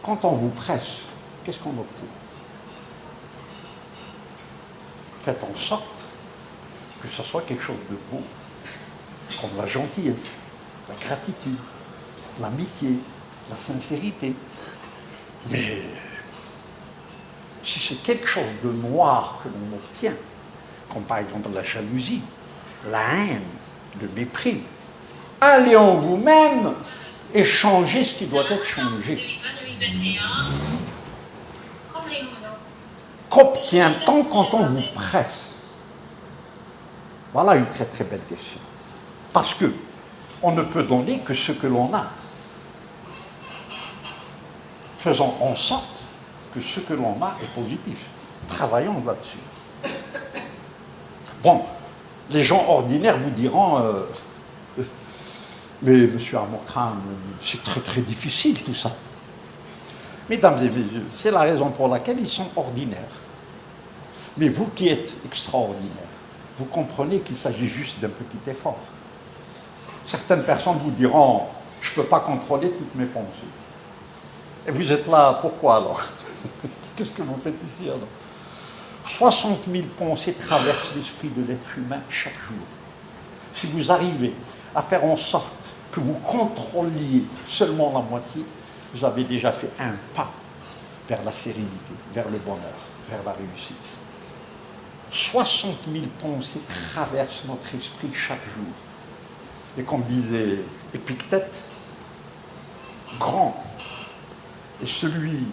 Quand on vous presse, qu'est-ce qu'on obtient? Faites en sorte que ce soit quelque chose de beau, comme la gentillesse, la gratitude, l'amitié, la sincérité. Mais si c'est quelque chose de noir que l'on obtient, comme par exemple la jalousie, la haine, le mépris, allez en vous-même et changez ce qui doit être changé. Qu'obtient-on quand on vous presse? Voilà une très très belle question. Parce que on ne peut donner que ce que l'on a. Faisons en sorte que ce que l'on a est positif. Travaillons là-dessus. Bon, les gens ordinaires vous diront mais monsieur Amokram, c'est très très difficile tout ça. Mesdames et messieurs, c'est la raison pour laquelle ils sont ordinaires. Mais vous qui êtes extraordinaires, vous comprenez qu'il s'agit juste d'un petit effort. Certaines personnes vous diront je ne peux pas contrôler toutes mes pensées. Et vous êtes là, pourquoi alors? Qu'est-ce que vous faites ici alors? 60 000 pensées traversent l'esprit de l'être humain chaque jour. Si vous arrivez à faire en sorte que vous contrôliez seulement la moitié, vous avez déjà fait un pas vers la sérénité, vers le bonheur, vers la réussite. 60 000 pensées traversent notre esprit chaque jour. Et comme disait Épictète, grand est celui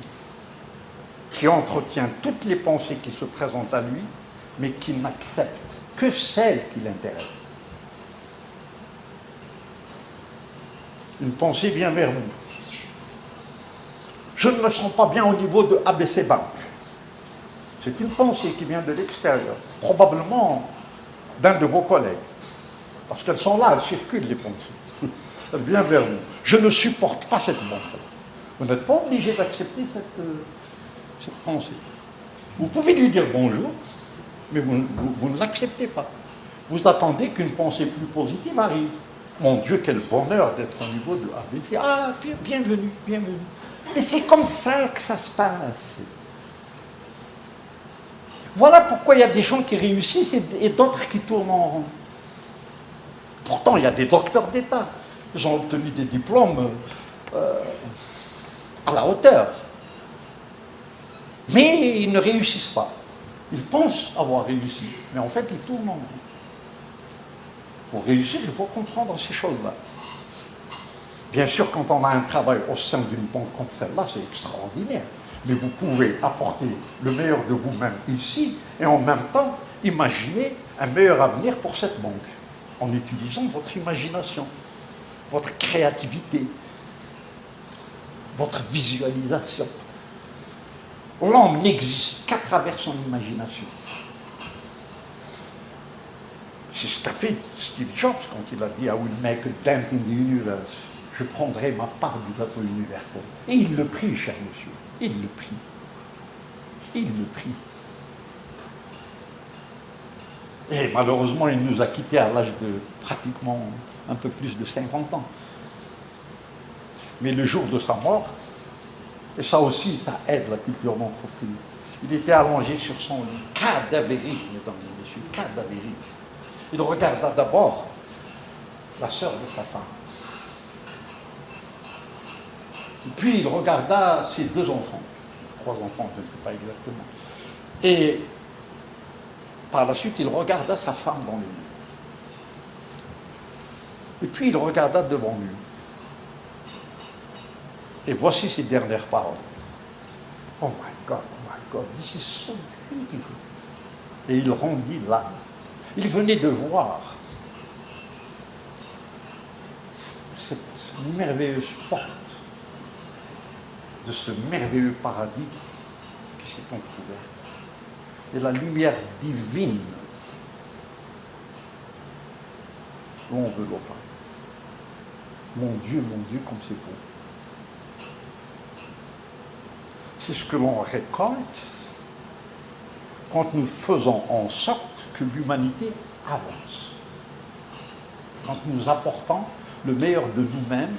qui entretient toutes les pensées qui se présentent à lui, mais qui n'accepte que celles qui l'intéressent. Une pensée vient vers vous. Je ne me sens pas bien au niveau de ABC Bank. C'est une pensée qui vient de l'extérieur, probablement d'un de vos collègues. Parce qu'elles sont là, elles circulent les pensées. Elle vient vers vous. Je ne supporte pas cette banque. Vous n'êtes pas obligé d'accepter cette pensée. Vous pouvez lui dire bonjour, mais vous ne l'acceptez pas. Vous attendez qu'une pensée plus positive arrive. Mon Dieu, quel bonheur d'être au niveau de ABC. Ah, bienvenue, bienvenue. Mais c'est comme ça que ça se passe. Voilà pourquoi il y a des gens qui réussissent et d'autres qui tournent en rond. Pourtant, il y a des docteurs d'État. Ils ont obtenu des diplômes à la hauteur. Mais ils ne réussissent pas. Ils pensent avoir réussi, mais en fait, ils tournent en rond. Pour réussir, il faut comprendre ces choses-là. Bien sûr, quand on a un travail au sein d'une banque comme celle-là, c'est extraordinaire. Mais vous pouvez apporter le meilleur de vous-même ici et en même temps imaginez un meilleur avenir pour cette banque en utilisant votre imagination, votre créativité, votre visualisation. L'homme n'existe qu'à travers son imagination. C'est ce qu'a fait Steve Jobs quand il a dit « I will make a dent in the universe ». Je prendrai ma part du gâteau universel. Et il le prit, cher monsieur. Il le prit. Il le prit. Et malheureusement, il nous a quittés à l'âge de pratiquement un peu plus de 50 ans. Mais le jour de sa mort, et ça aussi, ça aide la culture d'entreprise, il était allongé sur son lit, cadavérique, mesdames et messieurs, cadavérique. Il regarda d'abord la sœur de sa femme. Et puis il regarda ses 2 enfants, 3 enfants, je ne sais pas exactement. Et par la suite, il regarda sa femme dans les yeux. Et puis il regarda devant lui. Et voici ses dernières paroles. Oh my God, this is so beautiful. Et il rendit l'âme. Il venait de voir cette merveilleuse porte de ce merveilleux paradis qui s'est entrouverte. Et la lumière divine l'enveloppa. Mon Dieu, comme c'est beau. C'est ce que l'on récolte quand nous faisons en sorte que l'humanité avance. Quand nous apportons le meilleur de nous-mêmes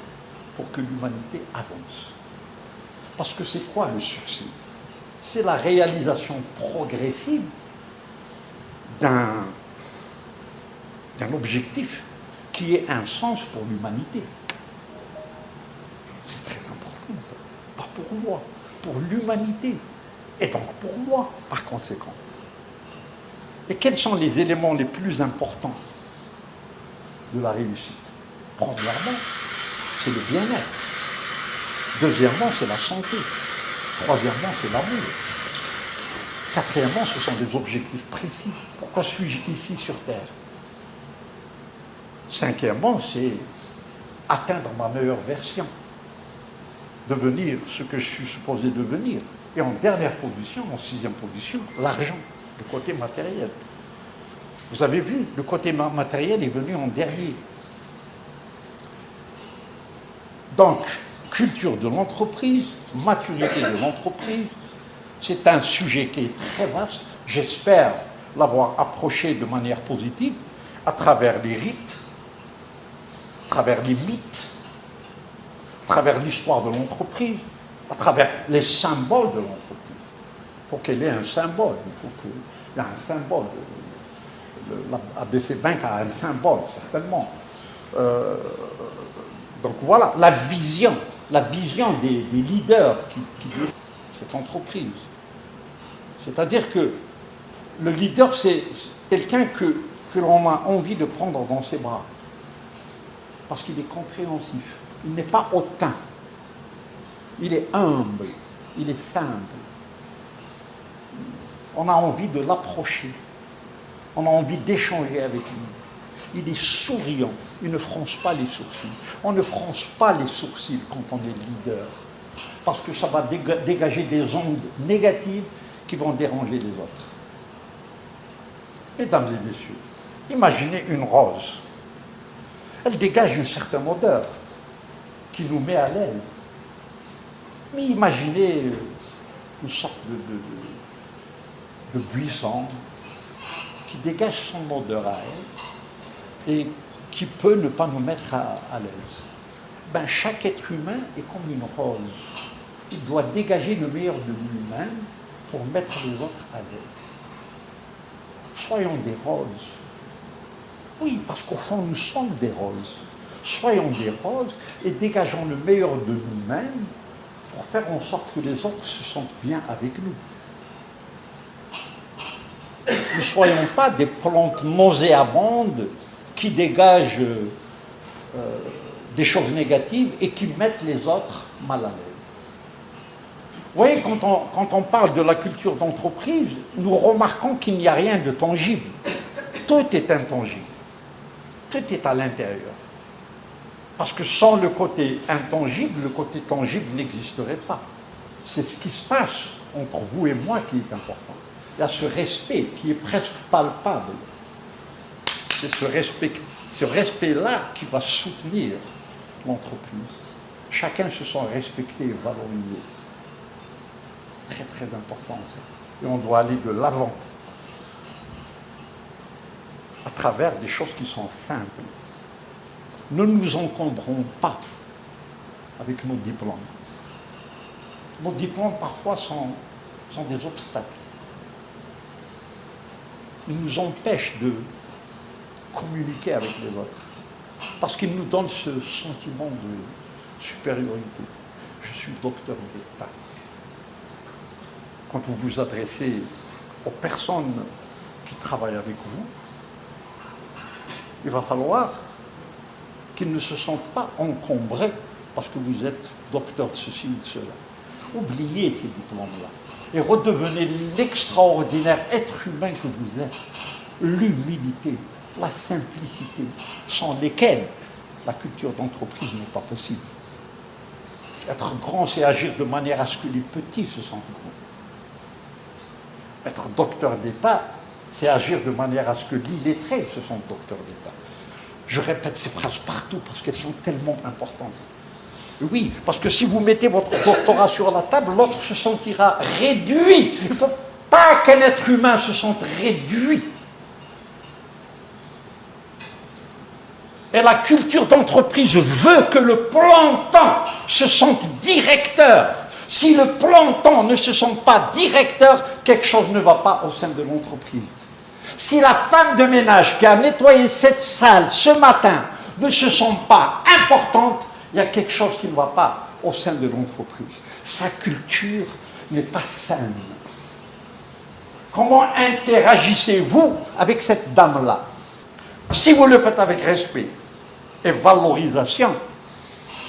pour que l'humanité avance. Parce que c'est quoi le succès? C'est la réalisation progressive d'un objectif qui ait un sens pour l'humanité. C'est très important ça. Pas pour moi, pour l'humanité. Et donc pour moi, par conséquent. Et quels sont les éléments les plus importants de la réussite? Premièrement, c'est le bien-être. Deuxièmement, c'est la santé. Troisièmement, c'est l'amour. Quatrièmement, ce sont des objectifs précis. Pourquoi suis-je ici sur Terre? Cinquièmement, c'est atteindre ma meilleure version. Devenir ce que je suis supposé devenir. Et en dernière position, en 6e position, l'argent, le côté matériel. Vous avez vu, le côté matériel est venu en dernier. Donc, culture de l'entreprise, maturité de l'entreprise, c'est un sujet qui est très vaste. J'espère l'avoir approché de manière positive à travers les rites, à travers les mythes, à travers l'histoire de l'entreprise, à travers les symboles de l'entreprise. Il faut qu'elle ait un symbole, il faut qu'il y ait un symbole. l'ABC Bank a un symbole, certainement. Donc voilà, la vision des leaders qui dirigent cette entreprise. C'est-à-dire que le leader, c'est quelqu'un que l'on a envie de prendre dans ses bras. Parce qu'il est compréhensif. Il n'est pas hautain. Il est humble. Il est simple. On a envie de l'approcher. On a envie d'échanger avec lui. Il est souriant. Il ne fronce pas les sourcils. On ne fronce pas les sourcils quand on est leader. Parce que ça va dégager des ondes négatives qui vont déranger les autres. Mesdames et messieurs, imaginez une rose. Elle dégage une certaine odeur qui nous met à l'aise. Mais imaginez une sorte de buisson qui dégage son odeur à elle et qui peut ne pas nous mettre à l'aise. Ben, chaque être humain est comme une rose. Il doit dégager le meilleur de lui-même pour mettre les autres à l'aise. Soyons des roses. Oui, parce qu'au fond, nous sommes des roses. Soyons des roses et dégageons le meilleur de nous-mêmes pour faire en sorte que les autres se sentent bien avec nous. Ne soyons pas des plantes nauséabondes qui dégagent des choses négatives et qui mettent les autres mal à l'aise. Vous voyez, quand on parle de la culture d'entreprise, nous remarquons qu'il n'y a rien de tangible. Tout est intangible. Tout est à l'intérieur. Parce que sans le côté intangible, le côté tangible n'existerait pas. C'est ce qui se passe entre vous et moi qui est important. Il y a ce respect qui est presque palpable. C'est ce respect-là qui va soutenir l'entreprise. Chacun se sent respecté et valorisé. Très très important ça. Et on doit aller de l'avant à travers des choses qui sont simples. Ne nous encombrons pas avec nos diplômes. Nos diplômes parfois sont des obstacles. Ils nous empêchent de communiquer avec les autres. Parce qu'ils nous donnent ce sentiment de supériorité. Je suis docteur d'État. Quand vous vous adressez aux personnes qui travaillent avec vous, il va falloir qu'ils ne se sentent pas encombrés parce que vous êtes docteur de ceci ou de cela. Oubliez ces diplômes-là et redevenez l'extraordinaire être humain que vous êtes. L'humilité, la simplicité, sans lesquelles la culture d'entreprise n'est pas possible. Être grand, c'est agir de manière à ce que les petits se sentent grands. Être docteur d'État, c'est agir de manière à ce que l'illettré se sente docteur d'État. Je répète ces phrases partout parce qu'elles sont tellement importantes. Oui, parce que si vous mettez votre doctorat sur la table, l'autre se sentira réduit. Il ne faut pas qu'un être humain se sente réduit. Et la culture d'entreprise veut que le plantant se sente directeur. Si le plantant ne se sent pas directeur, quelque chose ne va pas au sein de l'entreprise. Si la femme de ménage qui a nettoyé cette salle ce matin ne se sent pas importante, il y a quelque chose qui ne va pas au sein de l'entreprise. Sa culture n'est pas saine. Comment interagissez-vous avec cette dame-là? Si vous le faites avec respect et valorisation,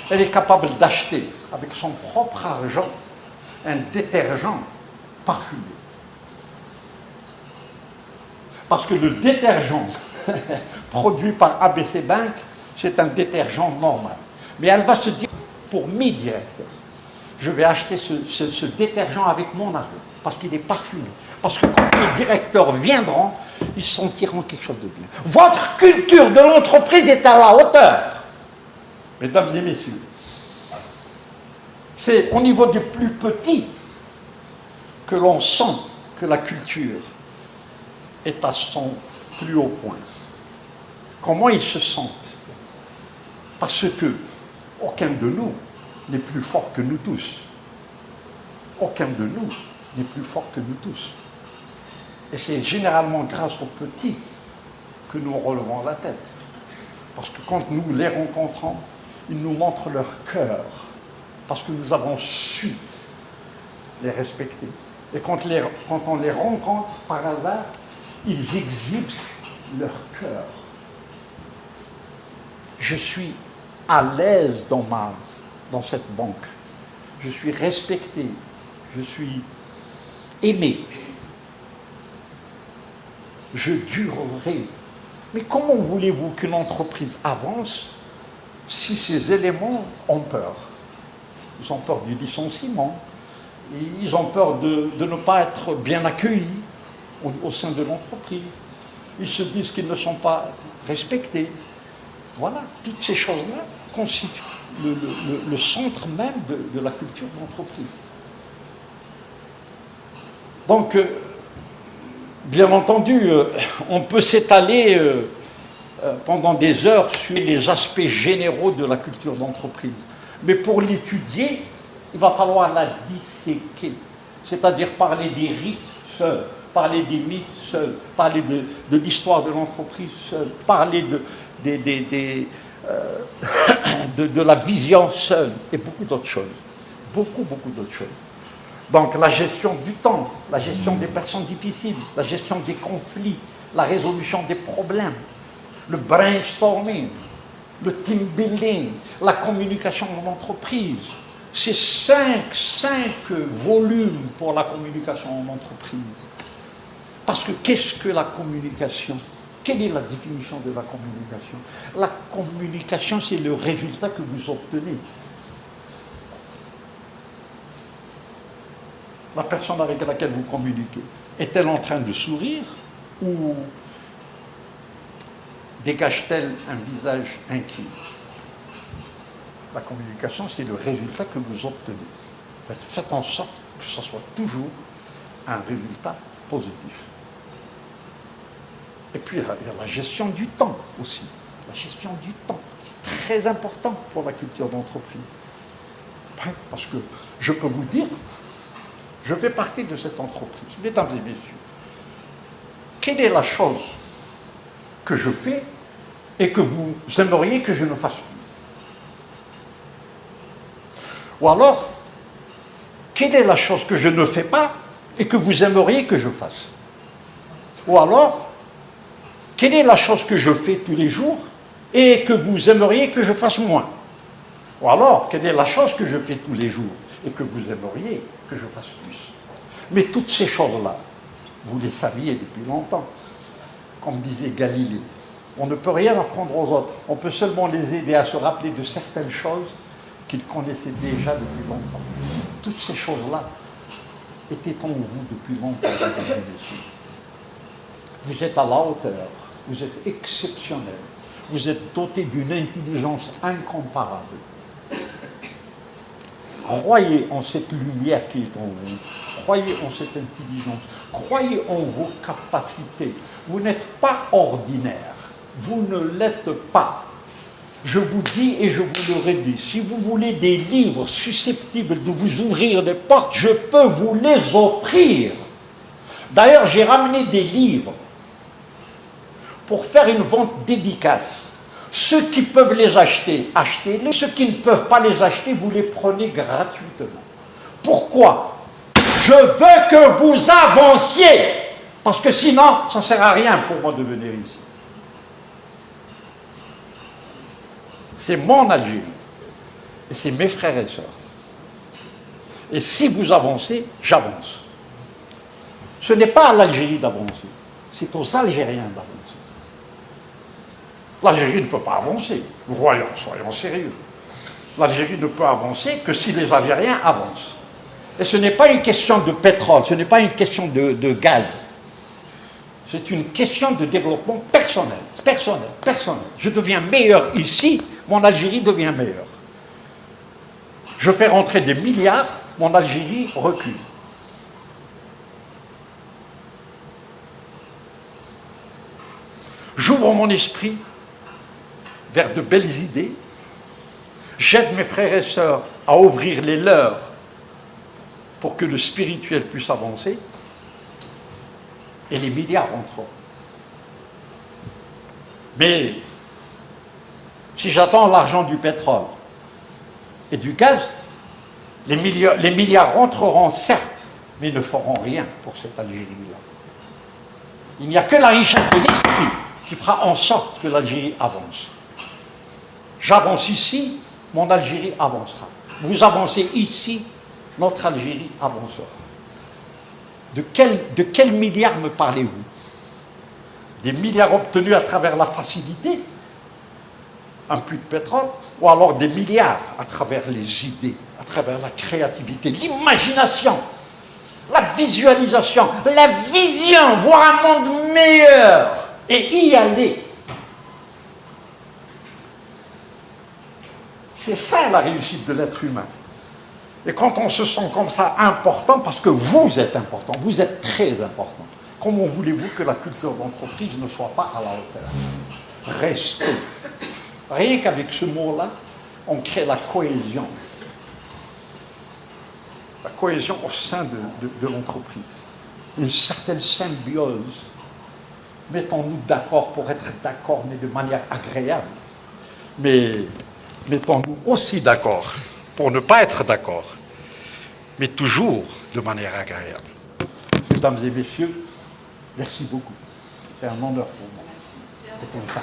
elle est capable d'acheter avec son propre argent un détergent parfumé. Parce que le détergent produit par ABC Bank, c'est un détergent normal. Mais elle va se dire, pour mes directeurs, je vais acheter ce détergent avec mon argent, parce qu'il est parfumé. Parce que quand les directeurs viendront, ils sentiront quelque chose de bien. Votre culture de l'entreprise est à la hauteur. Mesdames et messieurs, c'est au niveau des plus petits que l'on sent que la culture est à son plus haut point. Comment ils se sentent? Parce que aucun de nous n'est plus fort que nous tous. Aucun de nous n'est plus fort que nous tous. Et c'est généralement grâce aux petits que nous relevons la tête. Parce que quand nous les rencontrons, ils nous montrent leur cœur. Parce que nous avons su les respecter. Et quand on les rencontre par hasard, ils exhibent leur cœur. Je suis à l'aise dans cette banque. Je suis respecté. Je suis aimé. Je durerai. Mais comment voulez-vous qu'une entreprise avance si ces éléments ont peur? Ils ont peur du licenciement. Ils ont peur de ne pas être bien accueillis au sein de l'entreprise. Ils se disent qu'ils ne sont pas respectés. Voilà, toutes ces choses-là constituent le centre même de la culture d'entreprise. Donc, bien entendu, on peut s'étaler pendant des heures sur les aspects généraux de la culture d'entreprise. Mais pour l'étudier, il va falloir la disséquer, c'est-à-dire parler des rites seuls, parler des mythes seuls, parler de l'histoire de l'entreprise seule, parler de la vision seule, et beaucoup d'autres choses. Beaucoup d'autres choses. Donc la gestion du temps, la gestion des personnes difficiles, la gestion des conflits, la résolution des problèmes, le brainstorming, le team building, la communication en entreprise. C'est cinq volumes pour la communication en entreprise. Parce que qu'est-ce que la communication? Quelle est la définition de la communication? La communication, c'est le résultat que vous obtenez. La personne avec laquelle vous communiquez, est-elle en train de sourire ou dégage-t-elle un visage inquiet? La communication, c'est le résultat que vous obtenez. Faites en sorte que ce soit toujours un résultat positif. Et puis, il y a la gestion du temps aussi. La gestion du temps, c'est très important pour la culture d'entreprise. Parce que je peux vous dire, je fais partie de cette entreprise. Mesdames et messieurs, quelle est la chose que je fais et que vous aimeriez que je ne fasse plus? Ou alors, quelle est la chose que je ne fais pas et que vous aimeriez que je fasse? Ou alors, quelle est la chose que je fais tous les jours et que vous aimeriez que je fasse moins? Ou alors, quelle est la chose que je fais tous les jours et que vous aimeriez que je fasse plus? Mais toutes ces choses-là, vous les saviez depuis longtemps. Comme disait Galilée, on ne peut rien apprendre aux autres. On peut seulement les aider à se rappeler de certaines choses qu'ils connaissaient déjà depuis longtemps. Toutes ces choses-là étaient en vous depuis longtemps, mesdames et messieurs. Vous êtes à la hauteur, vous êtes exceptionnel, vous êtes doté d'une intelligence incomparable. Croyez en cette lumière qui est en vous, croyez en cette intelligence, croyez en vos capacités. Vous n'êtes pas ordinaire, vous ne l'êtes pas. Je vous dis et je vous le redis, si vous voulez des livres susceptibles de vous ouvrir des portes, je peux vous les offrir. D'ailleurs, j'ai ramené des livres pour faire une vente dédicace. Ceux qui peuvent les acheter, achetez-les. Ceux qui ne peuvent pas les acheter, vous les prenez gratuitement. Pourquoi? Je veux que vous avanciez, parce que sinon, ça ne sert à rien pour moi de venir ici. C'est mon Algérie, et c'est mes frères et sœurs. Et si vous avancez, j'avance. Ce n'est pas à l'Algérie d'avancer, c'est aux Algériens d'avancer. L'Algérie ne peut pas avancer, voyons, soyons sérieux. L'Algérie ne peut avancer que si les Algériens avancent. Et ce n'est pas une question de pétrole, ce n'est pas une question de gaz. C'est une question de développement personnel. Je deviens meilleur ici, mon Algérie devient meilleure. Je fais rentrer des milliards, mon Algérie recule. J'ouvre mon esprit vers de belles idées. J'aide mes frères et sœurs à ouvrir les leurs pour que le spirituel puisse avancer. Et les milliards rentreront. Mais si j'attends l'argent du pétrole et du gaz, les milliards rentreront certes, mais ne feront rien pour cette Algérie-là. Il n'y a que la richesse de l'esprit qui fera en sorte que l'Algérie avance. J'avance ici, mon Algérie avancera. Vous avancez ici, notre Algérie avancera. De quels milliards me parlez-vous? Des milliards obtenus à travers la facilité, un puits de pétrole, ou alors des milliards à travers les idées, à travers la créativité, l'imagination, la visualisation, la vision, voir un monde meilleur et y aller. C'est ça la réussite de l'être humain. Et quand on se sent comme ça important, parce que vous êtes important, vous êtes très important, comment voulez-vous que la culture d'entreprise ne soit pas à la hauteur? Respect. Rien qu'avec ce mot-là, on crée la cohésion. La cohésion au sein de l'entreprise. Une certaine symbiose. Mettons-nous d'accord pour être d'accord, mais de manière agréable. Mais mettons-nous aussi d'accord pour ne pas être d'accord, mais toujours de manière agréable. Mesdames et messieurs, merci beaucoup. C'est un honneur pour moi. C'est comme ça.